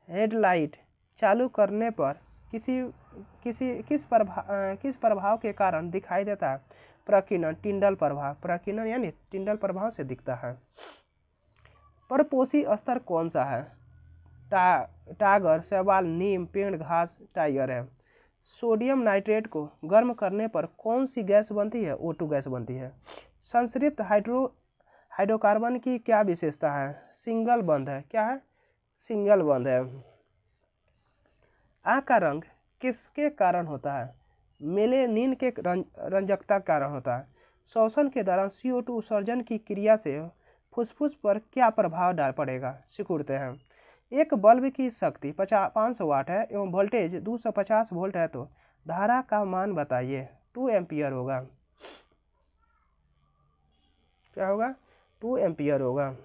हेडलाइट चालू करने पर किस प्रभाव के कारण दिखाई देता है? प्रकीर्णन, टिंडल प्रभाव। प्रकीर्णन यानी टिंडल प्रभाव से दिखता है। परपोषी स्तर कौन सा है? टागर, शैवाल, नीम, पेड़, घास, टाइगर है। सोडियम नाइट्रेट को गर्म करने पर कौन सी गैस बनती है? O2 गैस बनती है। संतृप्त हाइड्रोकार्बन की क्या विशेषता है? सिंगल बंध है। क्या है? सिंगल बंध है। आँख का रंग किसके कारण होता है? मेलेनिन के रंजकता के कारण होता है। श्वसन के दौरान CO2 उत्सर्जन की क्रिया से फुसफुस पर क्या प्रभाव पड़ेगा? सिकुड़ते हैं। एक बल्ब की शक्ति 500 वाट है एवं वोल्टेज 250 वोल्ट है, तो धारा का मान बताइए। 2 एम्पियर होगा। क्या होगा? 2 एम्पियर होगा।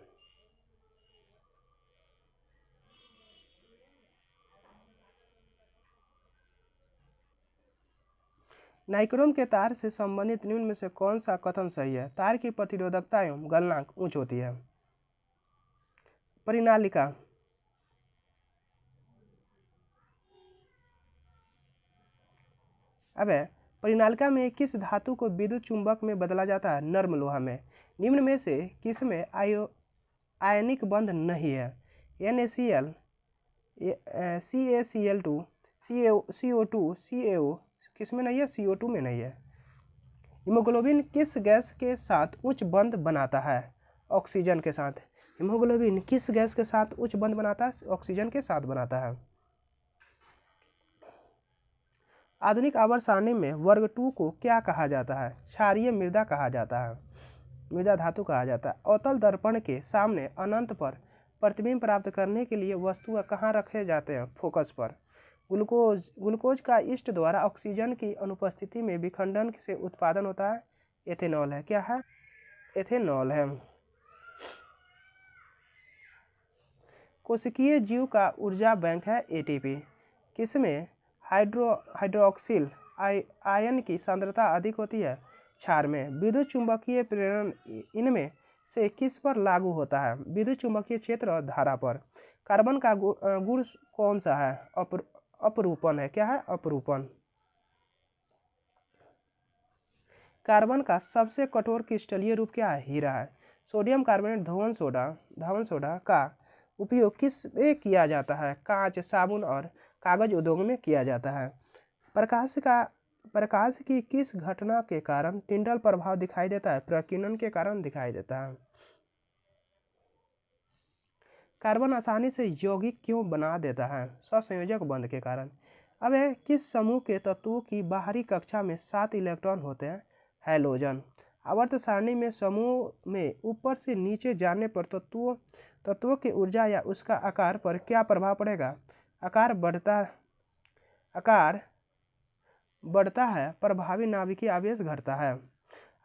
नाइक्रोम के तार से संबंधित निम्न में से कौन सा कथन सही है? तार की प्रतिरोधकता एवं गलनांक उच्च होती है। परिनालिका। अब परिनालिका में किस धातु को विद्युत चुंबक में बदला जाता है? नर्म लोहा में। निम्न में से किसमें आयनिक बंध नहीं है? NaCl, CaCl2, CO2, CaO किसमें नहीं है? CO2 में नहीं है। हीमोग्लोबिन किस गैस के साथ उच्च बंध बनाता है? ऑक्सीजन के साथ। हीमोग्लोबिन किस गैस के साथ उच्च बंध बनाता है? ऑक्सीजन के साथ बनाता है। आधुनिक आवर्त सारणी में वर्ग 2 को क्या कहा जाता है? क्षारीय मृदा कहा जाता है। मृदा धातु कहा जाता है। अवतल दर्पण के सामने अनंत पर प्रतिबिंब प्राप्त करने के लिए वस्तु कहाँ रखे जाते हैं? फोकस पर। ग्लूकोज का ईस्ट द्वारा ऑक्सीजन की अनुपस्थिति में विखंडन से उत्पादन होता है। एथेनॉल है। क्या है? एथेनॉल है। कोशिकीय जीव का ऊर्जा बैंक है एटीपी। किसमें हाइड्रोक्सिल आयन की सांद्रता अधिक होती है? क्षार में। विद्युत चुंबकीय प्रेरण इनमें से किस पर लागू होता है? विद्युत चुंबकीय क्षेत्र और धारा पर। कार्बन का गुण कौन सा है? अपरूपण है। क्या है? अपरूपण। कार्बन का सबसे कठोर क्रिस्टलीय रूप क्या है? हीरा है। सोडियम कार्बोनेट धावन सोडा का उपयोग किस में किया जाता है? कांच, साबुन और कागज उद्योग में किया जाता है। प्रकाश की किस घटना के कारण टिंडल प्रभाव दिखाई देता है? प्रकीर्णन के कारण दिखाई देता है। कार्बन आसानी से यौगिक क्यों बना देता है? सहसंयोजक बंध के कारण। अब किस समूह के तत्वों की बाहरी कक्षा में 7 इलेक्ट्रॉन होते हैं? हैलोजन। आवर्त सारणी में समूह में ऊपर से नीचे जाने पर तत्वों की ऊर्जा या उसका आकार पर क्या प्रभाव पड़ेगा? आकार बढ़ता है, प्रभावी नाभिकीय आवेश घटता है।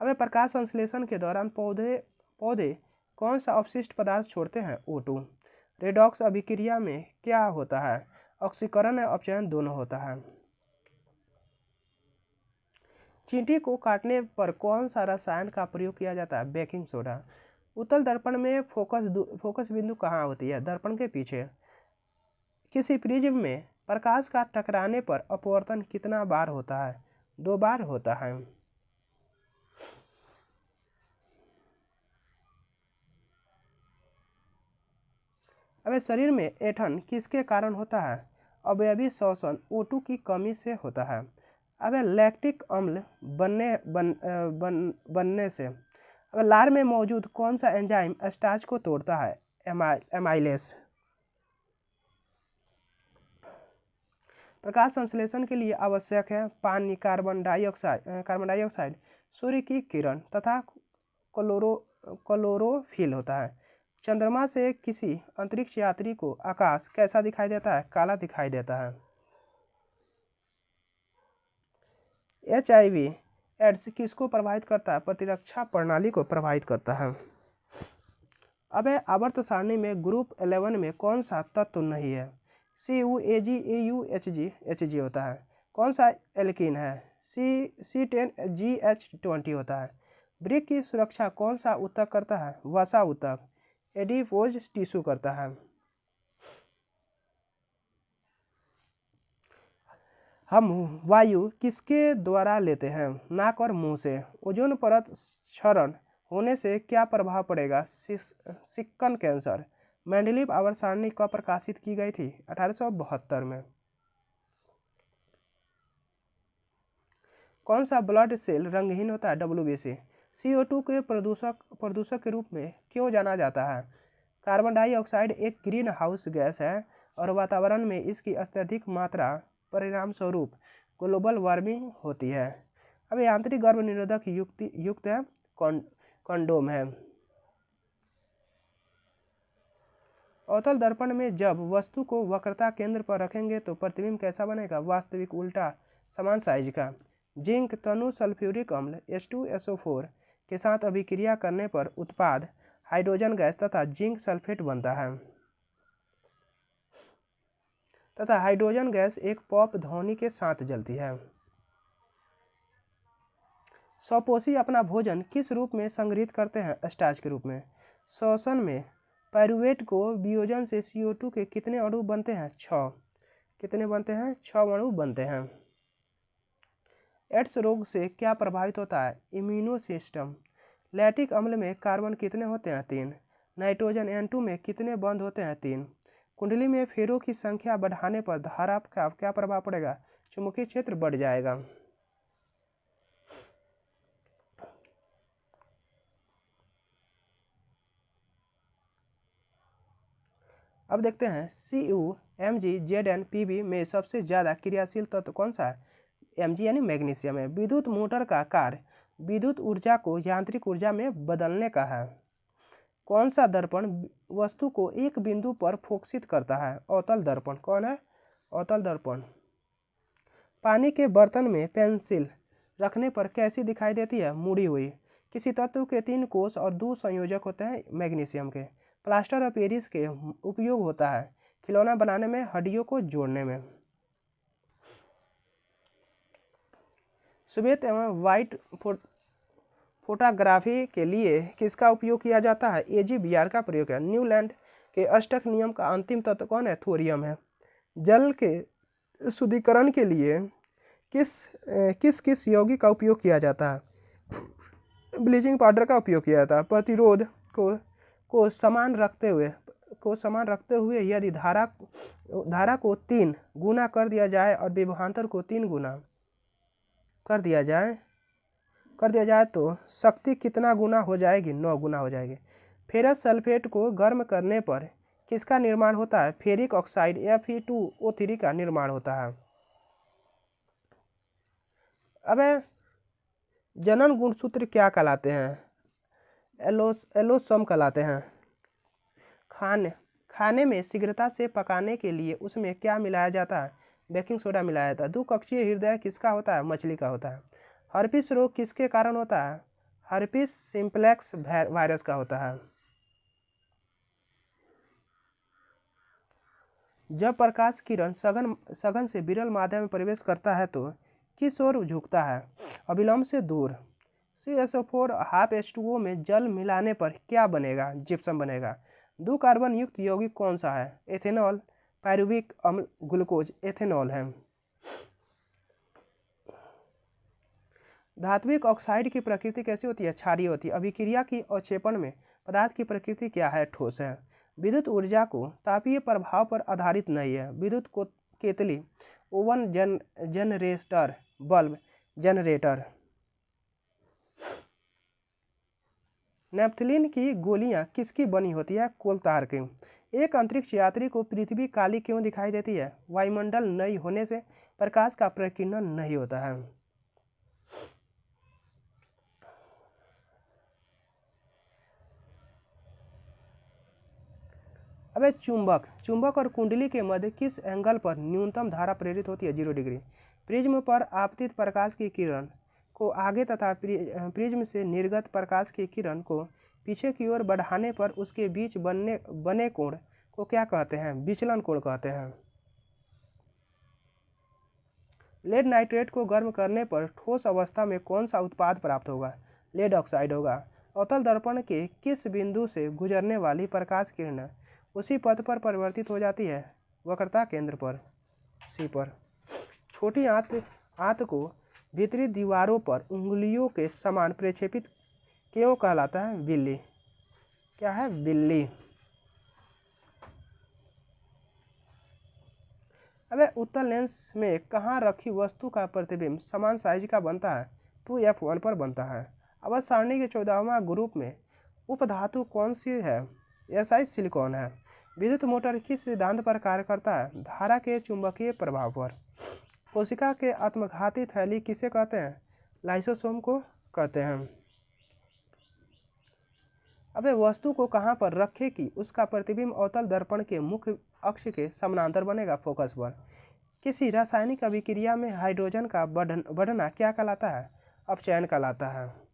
अब प्रकाश संश्लेषण के दौरान पौधे कौन सा अपशिष्ट पदार्थ छोड़ते हैं? O2। रेडॉक्स अभिक्रिया में क्या होता है? ऑक्सीकरण और अपचयन दोनों होता है। चींटी को काटने पर कौन सा रसायन का प्रयोग किया जाता है? Baking soda. उत्तल दर्पण में फोकस बिंदु कहाँ होती है? दर्पण के पीछे। किसी प्रिज्म में प्रकाश का टकराने पर अपवर्तन कितना बार होता है? 2 बार होता है। अब शरीर में ऐंठन किसके कारण होता है? अवयवी श्वसन O2 की कमी से होता है। अब लैक्टिक अम्ल बनने से। अब लार में मौजूद कौन सा एंजाइम स्टार्च को तोड़ता है? एमाइलेस। प्रकाश संश्लेषण के लिए आवश्यक है पानी, कार्बन डाइऑक्साइड, सूर्य की किरण तथा क्लोरोफिल होता है। चंद्रमा से किसी अंतरिक्ष यात्री को आकाश कैसा दिखाई देता है? काला दिखाई देता है। HIV एड्स किसको प्रभावित करता है? प्रतिरक्षा प्रणाली को प्रभावित करता है। अब आवर्त सारणी में ग्रुप 11 में कौन सा तत्व नहीं है? CuAg AU Hg होता है। कौन सा एल्कीन है? C10GH20 होता है। वृक्क की सुरक्षा कौन सा ऊतक करता है? वसा ऊतक। एडिपोज टिश्यू करता है। हम वायु किसके द्वारा लेते हैं? नाक और मुंह से। ओजोन परत क्षरण होने से क्या प्रभाव पड़ेगा? सिक्कन कैंसर। मेंडलीव आवर्त सारणी कब प्रकाशित की गई थी? 1872 में। कौन सा ब्लड सेल रंगहीन होता है? WBC। CO2 के प्रदूषक के रूप में क्यों जाना जाता है? कार्बन डाइऑक्साइड एक ग्रीन हाउस गैस है और वातावरण में इसकी अत्यधिक मात्रा परिणाम स्वरूप ग्लोबल वार्मिंग होती है। अब यांत्रिक गर्भ निरोधक युक्त कंडोम है। अवतल दर्पण में जब वस्तु को वक्रता केंद्र पर रखेंगे तो प्रतिबिंब कैसा बनेगा? वास्तविक उल्टा समान साइज का। जिंक तनु सल्फ्यूरिक अम्ल H2SO4 के साथ अभिक्रिया करने पर उत्पाद हाइड्रोजन गैस तथा जिंक सल्फेट बनता है तथा हाइड्रोजन गैस एक पॉप ध्वनि के साथ जलती है। स्वपोषी अपना भोजन किस रूप में संग्रहित करते हैं? स्टार्च के रूप में। श्वसन में पाइरूवेट को वियोजन से CO2 के कितने अणु बनते हैं? 6। कितने बनते हैं? 6 अणु बनते हैं। एड्स रोग से क्या प्रभावित होता है? Immuno system. लैक्टिक अम्ल में कार्बन कितने होते हैं? 3। नाइट्रोजन N2 में कितने बंध होते हैं? 3। कुंडली में फेरों की संख्या बढ़ाने पर धारा का क्या प्रभाव पड़ेगा? चुंबकीय क्षेत्र बढ़ जाएगा। अब देखते हैं CuMgZnPb में सबसे ज्यादा क्रियाशील तत्व कौन सा है? Mg यानी मैग्नीशियम है। विद्युत मोटर का कार्य विद्युत ऊर्जा को यांत्रिक ऊर्जा में बदलने का है। कौन सा दर्पण वस्तु को एक बिंदु पर फोकसित करता है? अवतल दर्पण। कौन है? अवतल दर्पण। पानी के बर्तन में पेंसिल रखने पर कैसी दिखाई देती है? मुड़ी हुई। किसी तत्व के 3 कोष और 2 संयोजक होते हैं मैग्नीशियम के। प्लास्टर ऑफ पेरिस के उपयोग होता है खिलौना बनाने में, हड्डियों को जोड़ने में। श्वेत एवं व्हाइट फोटोग्राफी के लिए किसका उपयोग किया जाता है? AGBR का प्रयोग है। न्यूलैंड के अष्टक नियम का अंतिम तत्व कौन है? थोरियम है। जल के शुद्धिकरण के लिए किस किस यौगिक का उपयोग किया जाता है? ब्लीचिंग पाउडर का उपयोग किया जाता है। प्रतिरोध को समान रखते हुए यदि धारा को 3 गुना कर दिया जाए और विभवांतर को 3 गुना कर दिया जाए तो शक्ति कितना गुना हो जाएगी? 9 गुना हो जाएगी। फेरस सल्फेट को गर्म करने पर किसका निर्माण होता है? फेरिक ऑक्साइड Fe2O3 का निर्माण होता है। अब जनन गुणसूत्र क्या कहलाते हैं? एलोसम कहलाते हैं। खाने में शीघ्रता से पकाने के लिए उसमें क्या मिलाया जाता है? बेकिंग सोडा मिलाया जाता है। द्विकक्षीय हृदय किसका होता है? मछली का होता है। हर्पिस रोग किसके कारण होता है? हर्पिस सिम्प्लेक्स वायरस का होता है। जब प्रकाश किरण सघन से विरल माध्यम में प्रवेश करता है तो किस ओर झुकता है? अविलंब से दूर। CSO4 हाफ H2O में जल मिलाने पर क्या बनेगा? जिप्सम बनेगा। 2 कार्बन युक्त यौगिक कौन सा है? एथेनॉल, पायरुविक अम्ल, ग्लूकोज। एथेनॉल है। धात्विक ऑक्साइड की प्रकृति कैसी होती है? क्षारीय होती है। अभिक्रिया की अवक्षेपण में पदार्थ की प्रकृति क्या है? ठोस है। विद्युत ऊर्जा को तापीय प्रभाव पर आधारित नहीं है। विद्युत को केतली, ओवन, जनरेटर, बल्ब, जनरेटर। नेपथलीन की गोलियां किसकी बनी होती है? कोलतार की। एक अंतरिक्ष यात्री को पृथ्वी काली क्यों दिखाई देती है? वायुमंडल नहीं होने से प्रकाश का प्रकीर्णन नहीं होता है। अब चुंबक और कुंडली के मध्य किस एंगल पर न्यूनतम धारा प्रेरित होती है? 0 डिग्री। प्रिज्म पर आपतित प्रकाश की किरण को आगे तथा प्रिज्म से निर्गत प्रकाश की किरण को पीछे की ओर बढ़ाने पर उसके बीच बने कोण को क्या कहते हैं? विचलन कोण कहते हैं। लेड नाइट्रेट को गर्म करने पर ठोस अवस्था में कौन सा उत्पाद प्राप्त होगा? लेड ऑक्साइड होगा। अवतल दर्पण के किस बिंदु से गुजरने वाली प्रकाश किरण उसी पथ पर परिवर्तित हो जाती है? वक्रता केंद्र पर, C पर। छोटी आंत को भीतरी दीवारों पर उंगलियों के समान प्रक्षेपित क्यों कहलाता है? बिल्ली। क्या है? बिल्ली। अब उत्तल लेंस में कहाँ रखी वस्तु का प्रतिबिंब समान साइज का बनता है? 2F1 पर बनता है। अब सारणी के 14वां ग्रुप में उपधातु कौन सी है? SI सिलिकॉन है। विद्युत मोटर किस सिद्धांत पर कार्य करता है? धारा के चुंबकीय प्रभाव पर। कोशिका के आत्मघाती थैली किसे कहते हैं? लाइसोसोम को कहते हैं। अब वस्तु को कहाँ पर रखें कि उसका प्रतिबिंब अवतल दर्पण के मुख्य अक्ष के समानांतर बनेगा? फोकस पर। किसी रासायनिक अभिक्रिया में हाइड्रोजन का बढ़ना क्या कहलाता है? अपचयन कहलाता है।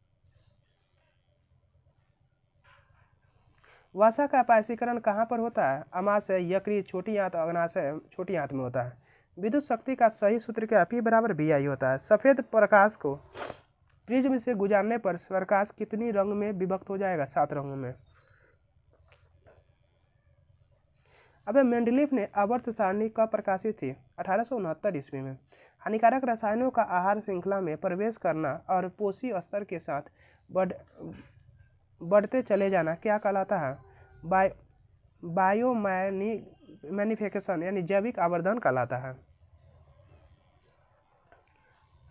वसा का पायसीकरण कहाँ पर होता है? अमाशय, यकृत, छोटी आंत, अग्नाशय, छोटी आंत में होता है। विद्युत शक्ति का सही सूत्र क्या? P=VI होता है। सफेद प्रकाश को प्रिज्म से गुजारने पर प्रकाश कितनी रंग में विभक्त हो जाएगा? 7 रंगों में। अब मेंडलीफ ने आवर्त सारणी कब प्रकाशित थी? 1869 ईस्वी में। हानिकारक रसायनों का आहार श्रृंखला में प्रवेश करना और पोषी स्तर के साथ बढ़ते चले जाना क्या कहलाता है? बायोमैनिफिकेशन यानी जैविक आवर्धन कहलाता है।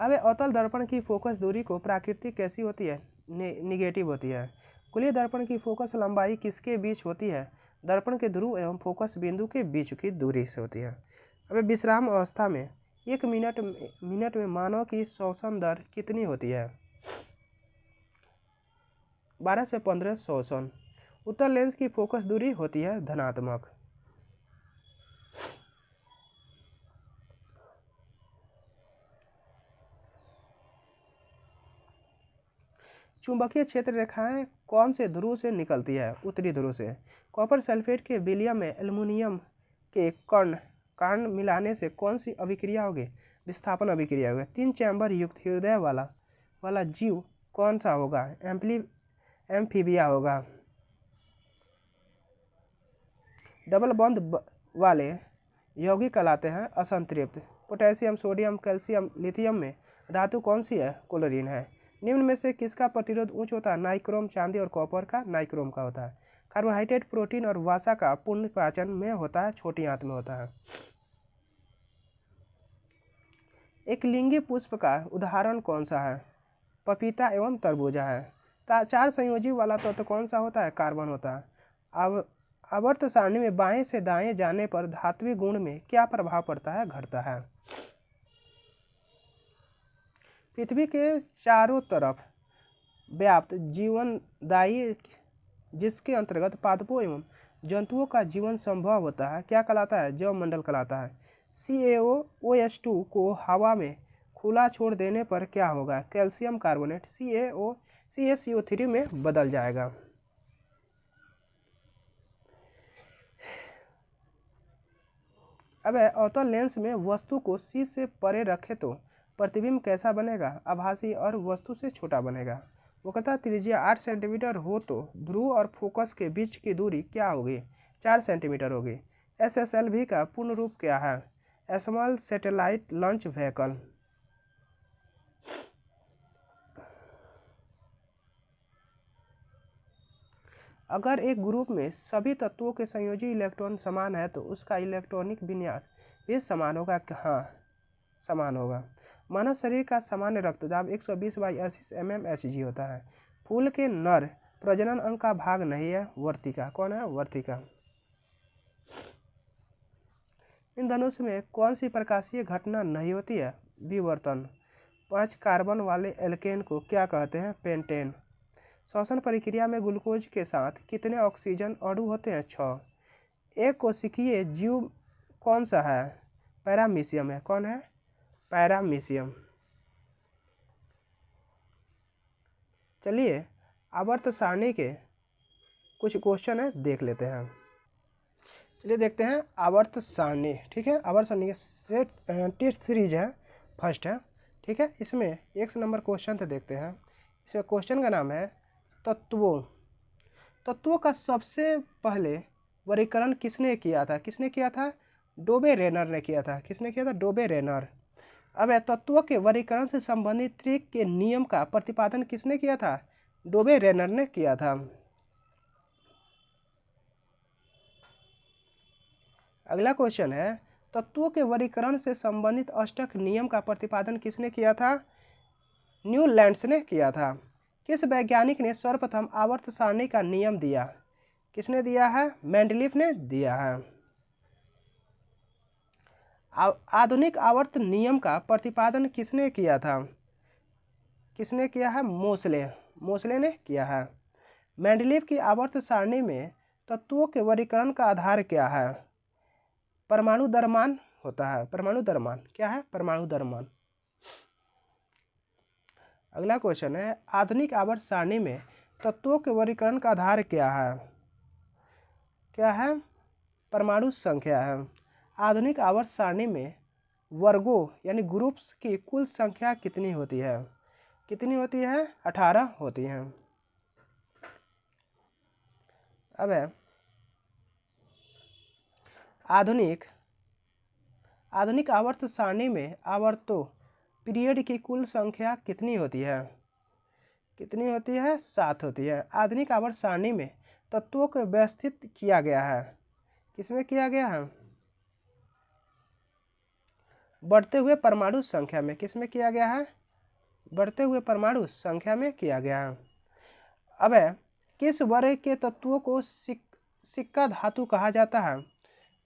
अब अवतल दर्पण की फोकस दूरी को प्राकृतिक कैसी होती है? निगेटिव होती है। कुलीय दर्पण की फोकस लंबाई किसके बीच होती है? दर्पण के ध्रुव एवं फोकस बिंदु के बीच की दूरी से होती है। अब विश्राम अवस्था में 1 मिनट में मानव की श्वसन दर कितनी होती है? 12 से 15 श्वसन। उत्तल लेंस की फोकस दूरी होती है धनात्मक। चुंबकीय क्षेत्र रेखाएं कौन से ध्रुव से निकलती है? उत्तरी ध्रुव से। कॉपर सल्फेट के विलयन में एल्युमिनियम के कण मिलाने से कौन सी अभिक्रिया होगी? विस्थापन अभिक्रिया होगी। 3 चैम्बर युक्त हृदय वाला जीव कौन सा होगा? एम्फीबिया होगा। डबल बॉन्ड वाले यौगिक कहलाते हैं असंतृप्त। पोटेशियम, सोडियम, कैल्शियम, लिथियम में धातु कौन सी है? क्लोरीन है। निम्न में से किसका प्रतिरोध उच्च होता है? नाइक्रोम, चांदी और कॉपर का नाइक्रोम का होता है। कार्बोहाइड्रेट, प्रोटीन और वसा का पूर्ण पाचन में होता है, छोटी आंत में होता है। एक लिंगी पुष्प का उदाहरण कौन सा है? पपीता एवं तरबूजा है। 4 संयोजी वाला तत्व कौन सा होता है? कार्बन होता है। अब आवर्त सारणी में बाएं से दाएं जाने पर धात्विक गुण में क्या प्रभाव पड़ता है? घटता है। पृथ्वी के चारों तरफ व्याप्त जीवनदायी जिसके अंतर्गत पादपों एवं जंतुओं का जीवन संभव होता है, क्या कहलाता है? जैव मंडल कहलाता है। CaOH2 को हवा में खुला छोड़ देने पर क्या होगा? कैल्शियम कार्बोनेट CaCO3 में बदल जाएगा। अब अवतल लेंस में वस्तु को C से परे रखे तो प्रतिबिंब कैसा बनेगा? आभासी और वस्तु से छोटा बनेगा। वक्रता त्रिज्या 8 सेंटीमीटर हो तो ध्रुव और फोकस के बीच की दूरी क्या होगी? 4 सेंटीमीटर होगी। SSLV का पूर्ण रूप क्या है? Small satellite launch vehicle. अगर एक ग्रुप में सभी तत्वों के संयोजी इलेक्ट्रॉन समान है तो उसका इलेक्ट्रॉनिक विन्यास भी समान होगा। कहाँ समान होगा? मानव शरीर का सामान्य रक्तदाब 120/80 mmHg होता है। फूल के नर प्रजनन अंग का भाग नहीं है, वर्तिका। कौन है? वर्तिका। इन धनुष में कौन सी प्रकाशीय घटना नहीं होती है? विवर्तन। 5 कार्बन वाले एल्केन को क्या कहते हैं? पेंटेन। श्वसन प्रक्रिया में ग्लूकोज के साथ कितने ऑक्सीजन अणु होते हैं? 6। एक कोशिकीय जीव कौन सा है? पैरामीशियम है। कौन है? पैरामीशियम। चलिए आवर्त सारणी के कुछ क्वेश्चन है, देख लेते हैं। चलिए देखते हैं आवर्त सारणी। ठीक है, आवर्त सारणी से टेस्ट सीरीज है, फर्स्ट है। ठीक है, इसमें 1 नंबर क्वेश्चन तो देखते हैं। इसमें क्वेश्चन का नाम है तत्वों का सबसे पहले वर्गीकरण किसने किया था? किसने किया था? डोबे रेनर ने किया था। किसने किया था? डोबे रेनर। अब तत्वों के वर्गीकरण से संबंधित ट्रिक के नियम का प्रतिपादन किसने किया था? डोबे रेनर ने किया था। अगला क्वेश्चन है तत्वों के वर्गीकरण से संबंधित अष्टक नियम का प्रतिपादन किसने किया था? न्यूलैंड्स ने किया था। किस वैज्ञानिक ने सर्वप्रथम आवर्त सारणी का नियम दिया? किसने दिया है? मेंडलीफ ने दिया है। आधुनिक आवर्त नियम का प्रतिपादन किसने किया था? किसने किया है? मोसले ने किया है। मेंडलीफ की आवर्त सारणी में तत्वों के वर्गीकरण का आधार क्या है? परमाणु द्रव्यमान होता है। परमाणु द्रव्यमान क्या है? परमाणु द्रव्यमान। अगला क्वेश्चन है आधुनिक आवर्त सारणी में तत्वों के वर्गीकरण का आधार क्या है? क्या है? परमाणु संख्या है। आधुनिक आवर्त सारणी में वर्गों यानी ग्रुप्स की कुल संख्या कितनी होती है? कितनी होती है? 18 होती हैं। अब है आधुनिक आवर्त सारणी में आवर्तों पीरियड की कुल संख्या कितनी होती है? कितनी होती है? 7 होती है। आधुनिक आवर्त सारणी में तत्वों को व्यवस्थित किया गया है। किसमें किया गया है? बढ़ते हुए परमाणु संख्या में। किसमें किया गया है? बढ़ते हुए परमाणु संख्या में किया गया है। अब किस वर्ग के तत्वों को सिक्का धातु कहा जाता है?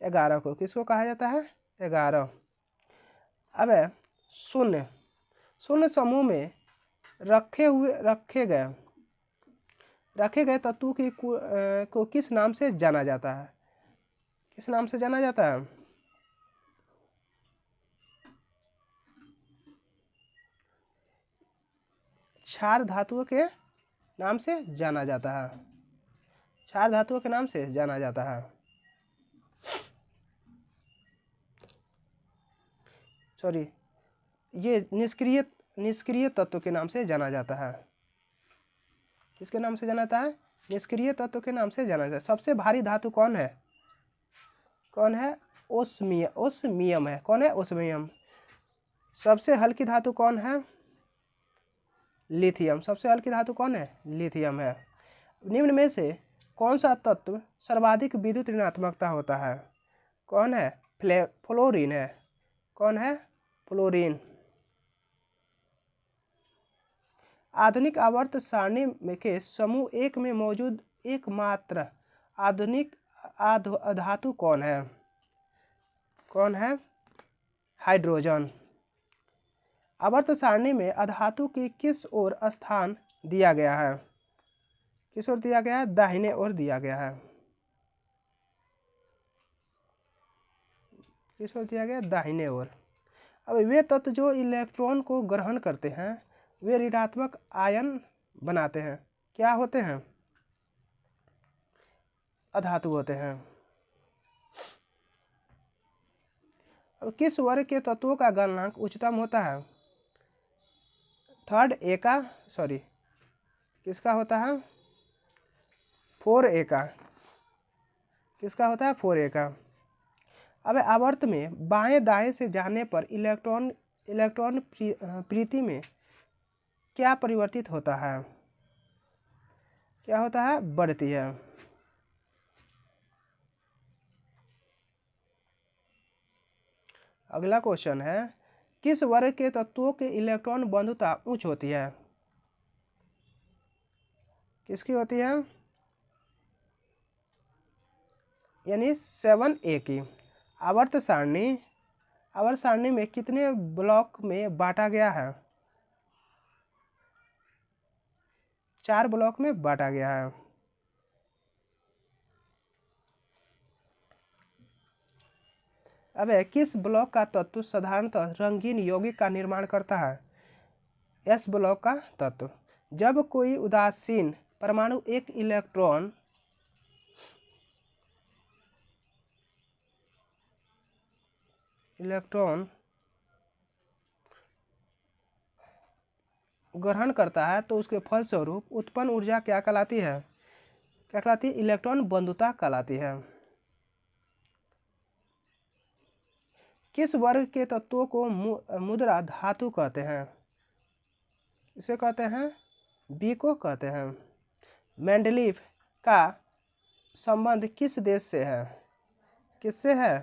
11 को। किसको कहा जाता है? 11। अब शून्य समूह में रखे गए तत्वों की को किस नाम से जाना जाता है? किस नाम से जाना जाता है? क्षार धातुओं के नाम से जाना जाता है? क्षार धातुओं के नाम से जाना जाता है। सॉरी, ये निष्क्रिय तत्व के नाम से जाना जाता है। किसके नाम से जाना जाता है? निष्क्रिय तत्व के नाम से जाना जाता है। सबसे भारी धातु कौन है? कौन है? ओस्मियम है। कौन है? ओस्मियम। सबसे हल्की धातु कौन है? लिथियम। सबसे हल्की धातु कौन है? लिथियम है। निम्न में से कौन सा तत्व सर्वाधिक विद्युत ऋणात्मकता होता है? कौन है? फ्लोरीन है। कौन है? फ्लोरीन। आधुनिक आवर्त सारणी में के समूह 1 में मौजूद एकमात्र आधुनिक धातु कौन है? कौन है? हाइड्रोजन। आवर्त सारणी में अधातु की किस ओर स्थान दिया गया है? किस ओर दिया गया है? दाहिने ओर दिया गया है। किस ओर दिया गया? दाहिने ओर। अब वे तत्व जो इलेक्ट्रॉन को ग्रहण करते हैं वे ऋणात्मक आयन बनाते हैं, क्या होते हैं? अधातु होते हैं। अब किस वर्ग के तत्वों का गलनांक उच्चतम होता है? थर्ड ए का, सॉरी किसका होता है? 4a का। किसका होता है? 4a का। अब आवर्त में बाएं दाएं से जाने पर इलेक्ट्रॉन प्रीति में क्या परिवर्तित होता है? क्या होता है? बढ़ती है। अगला क्वेश्चन है, किस वर्ग के तत्वों के इलेक्ट्रॉन बंधुता उच्च होती है? किसकी होती है? यानी 7a की। आवर्त सारणी में कितने ब्लॉक में बांटा गया है? 4 ब्लॉक में बांटा गया है। अब किस ब्लॉक का तत्व साधारणतः रंगीन यौगिक का निर्माण करता है? एस ब्लॉक का तत्व। जब कोई उदासीन परमाणु एक इलेक्ट्रॉन ग्रहण करता है तो उसके फलस्वरूप उत्पन्न ऊर्जा क्या कहलाती है? क्या कहलाती है? इलेक्ट्रॉन बंधुता कहलाती है। किस वर्ग के तत्वों को मुद्रा धातु कहते हैं? इसे कहते हैं? बी को कहते हैं। मेंडलीफ का संबंध किस देश से है? किससे है?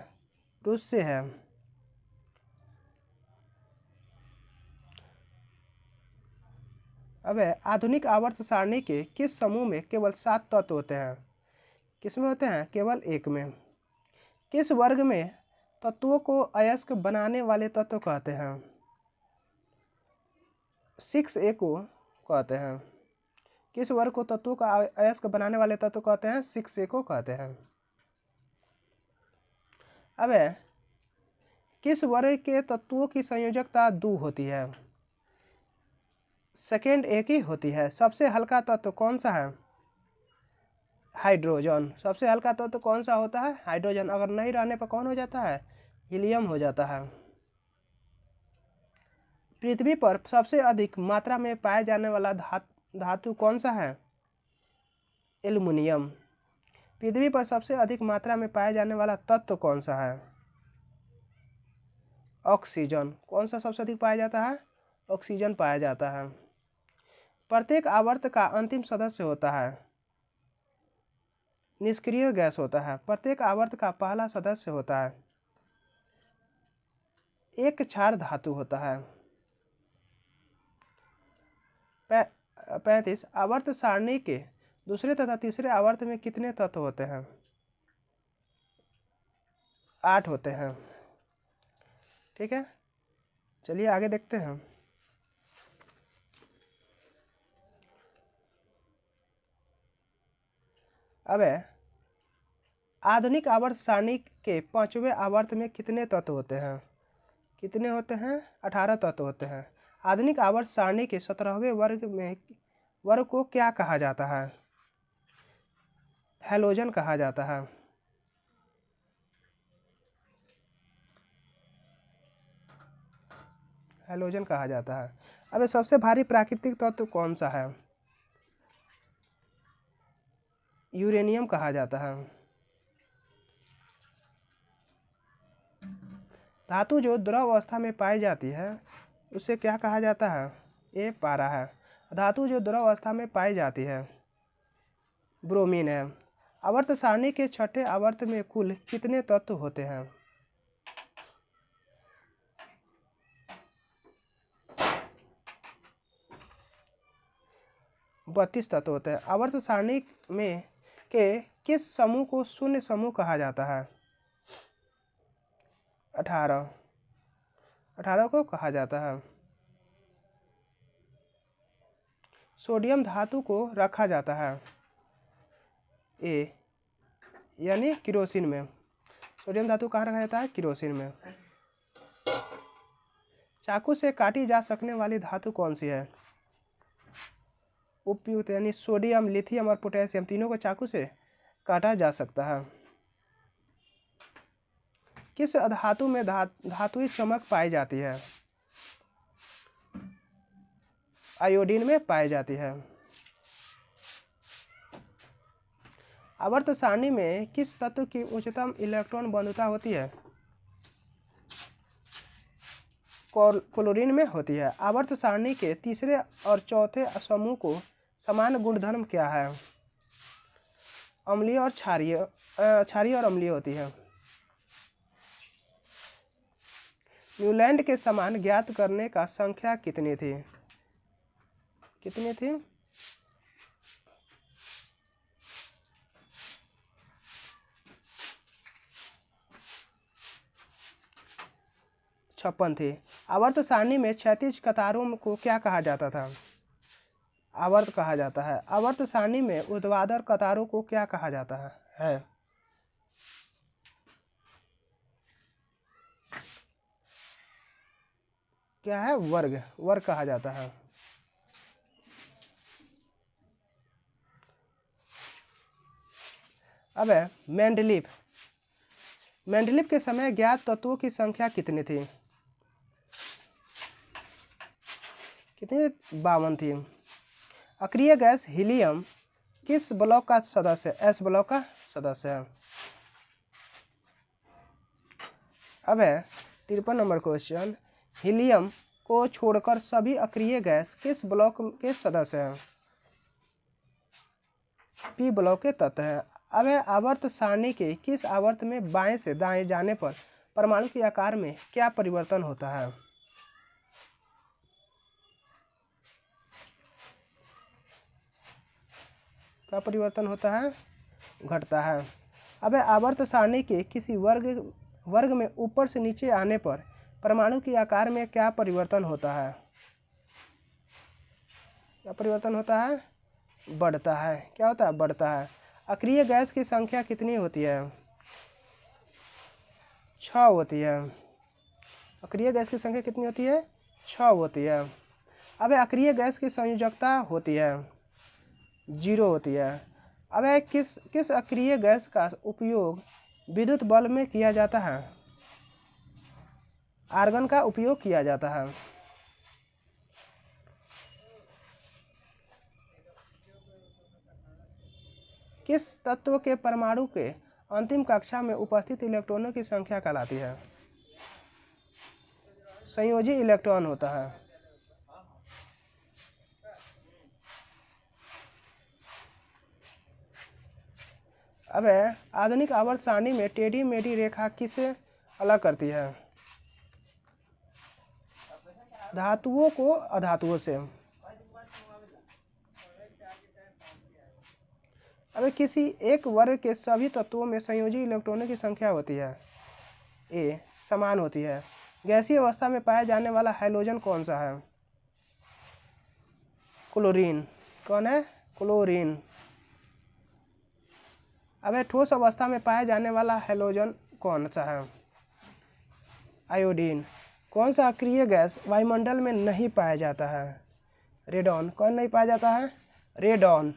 रूस से है। अब आधुनिक आवर्त सारणी के किस समूह में केवल 7 तत्व होते हैं? किसमें होते हैं? केवल 1 में। किस वर्ग में तत्वों को अयस्क बनाने वाले तत्व कहते हैं? 6a को कहते हैं। किस वर्ग को तत्वों का अयस्क बनाने वाले तत्व कहते हैं? 6a को कहते हैं। अब किस वर्ग के तत्वों की संयोजकता 2 होती है? सेकेंड ए की होती है। सबसे हल्का तत्व कौन सा है? हाइड्रोजन। सबसे हल्का तत्व कौन सा होता है? हाइड्रोजन। अगर नहीं रहने पर कौन हो जाता है? हीलियम हो जाता है। पृथ्वी पर सबसे अधिक मात्रा में पाया जाने वाला धातु कौन सा है? एल्युमिनियम। पृथ्वी पर सबसे अधिक मात्रा में पाया जाने वाला तत्व कौन सा है? ऑक्सीजन। कौन सा सबसे अधिक पाया जाता है? ऑक्सीजन पाया जाता है। प्रत्येक आवर्त का अंतिम सदस्य होता है? निष्क्रिय गैस होता है। प्रत्येक आवर्त का पहला सदस्य होता है? एक क्षार धातु होता है। 35 आवर्त सारणी के दूसरे तथा तीसरे आवर्त में कितने तत्व होते हैं? 8 होते हैं। ठीक है, चलिए आगे देखते हैं। अब आधुनिक आवर्त सारणी के 5वें आवर्त में कितने तत्व होते हैं? कितने होते हैं? 18 तत्व होते हैं। आधुनिक आवर्त सारणी के 17वें वर्ग में वर्ग को क्या कहा जाता है? हैलोजन कहा जाता है। हैलोजन कहा जाता है। अब सबसे भारी प्राकृतिक तत्व कौन सा है? यूरेनियम कहा जाता है। धातु जो द्रव अवस्था में पाई जाती है उसे क्या कहा जाता है? ये पारा है। धातु जो द्रव अवस्था में पाई जाती है ब्रोमीन है। आवर्त सारणी के छठे आवर्त में कुल कितने तत्व होते हैं? 32 तत्व होते हैं। आवर्त सारणी में के किस समूह को शून्य समूह कहा जाता है? 18 को कहा जाता है। सोडियम धातु को रखा जाता है ए यानी किरोसिन में। सोडियम धातु कहाँ रखा जाता है? किरोसिन में। चाकू से काटी जा सकने वाली धातु कौन सी है? उपयुक्त यानी सोडियम, लिथियम और पोटेशियम तीनों को चाकू से काटा जा सकता है। किस धातु में धातुई चमक पाई जाती है? आयोडीन में पाई जाती है। आवर्त सारणी में किस तत्व की उच्चतम इलेक्ट्रॉन बंधुता होती है? क्लोरीन में होती है। आवर्त सारणी के तीसरे और चौथे समूह को समान गुणधर्म क्या है? अम्लीय और क्षारीय और अम्लीय होती है। न्यूलैंड के समान ज्ञात करने का संख्या कितनी थी? 56 थी। आवर्त सारणी में क्षैतिज कतारों को क्या कहा जाता था? आवर्त कहा जाता है। आवर्त सारणी में ऊर्ध्वाधर कतारों को क्या कहा जाता है? क्या है? वर्ग कहा जाता है। अब है मेंडलीफ के समय ज्ञात तत्वों की संख्या कितनी थी? 52 थी। अक्रिय गैस हीलियम किस ब्लॉक का सदस्य है? एस ब्लॉक का सदस्य है। अब है 53 नंबर क्वेश्चन, हीलियम को छोड़कर सभी अक्रिय गैस किस ब्लॉक के सदस्य हैं? पी ब्लॉक के तत्व है। अब है आवर्त सारणी के किस आवर्त में बाएं से दाएं जाने पर परमाणु के आकार में क्या परिवर्तन होता है? क्या परिवर्तन होता है? घटता है। अब है आवर्त सारणी के किसी वर्ग में ऊपर से नीचे आने पर परमाणु के आकार में क्या परिवर्तन होता है? क्या परिवर्तन होता है? बढ़ता है। क्या होता है? बढ़ता है। अक्रिय गैस की संख्या कितनी होती है? 6 होती है। अक्रिय गैस की संख्या कितनी होती है? 6 होती है। अब अक्रिय गैस की संयोजकता होती है 0 होती है। अब किस अक्रिय गैस का उपयोग विद्युत बल्ब में किया जाता है? आर्गन का उपयोग किया जाता है। किस तत्व के परमाणु के अंतिम कक्षा में उपस्थित इलेक्ट्रॉनों की संख्या कहलाती है? संयोजी इलेक्ट्रॉन होता है। अब आधुनिक आवर्त सारणी में टेढ़ी मेढ़ी रेखा किसे अलग करती है? धातुओं को अधातुओं से। अब किसी एक वर्ग के सभी तत्वों में संयोजी इलेक्ट्रॉनों की संख्या होती है? ए समान होती है। गैसीय अवस्था में पाया जाने वाला हैलोजन कौन सा है? क्लोरीन। कौन है? क्लोरीन। अब ठोस अवस्था में पाया जाने वाला हैलोजन कौन सा है? आयोडीन। कौन सा अक्रिय गैस वायुमंडल में नहीं पाया जाता है? रेडॉन। कौन नहीं पाया जाता है? रेडॉन।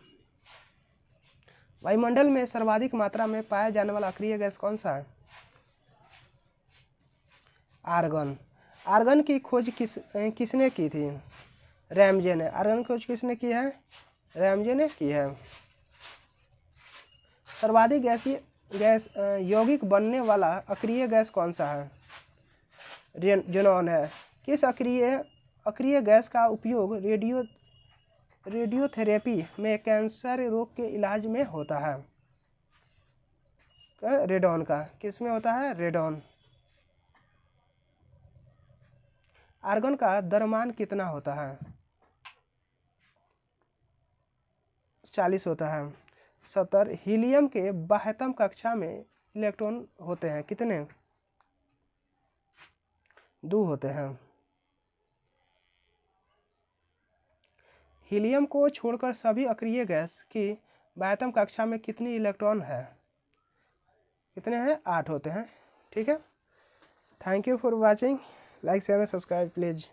वायुमंडल में सर्वाधिक मात्रा में पाया जाने वाला अक्रिय गैस कौन सा है? आर्गन। आर्गन की खोज किसने की थी? रैमजे ने। आर्गन की खोज किसने की है? रैमजे ने की है। सर्वाधिक गैस यौगिक बनने वाला अक्रिय गैस कौन सा है? ज़ेनॉन है। किस अक्रिय गैस का उपयोग रेडियोथेरेपी में कैंसर रोग के इलाज में होता है? रेडॉन का। किस में होता है? रेडॉन। आर्गन का द्रव्यमान कितना होता है? 40 होता है। 70। हीलियम के बाह्यतम कक्षा में इलेक्ट्रॉन होते हैं कितने? 2 होते हैं। हीलियम को छोड़कर सभी अक्रिय गैस की बाह्यतम कक्षा में कितनी इलेक्ट्रॉन है? कितने हैं? 8 होते हैं। ठीक है। Thank you for watching. Like share and subscribe please.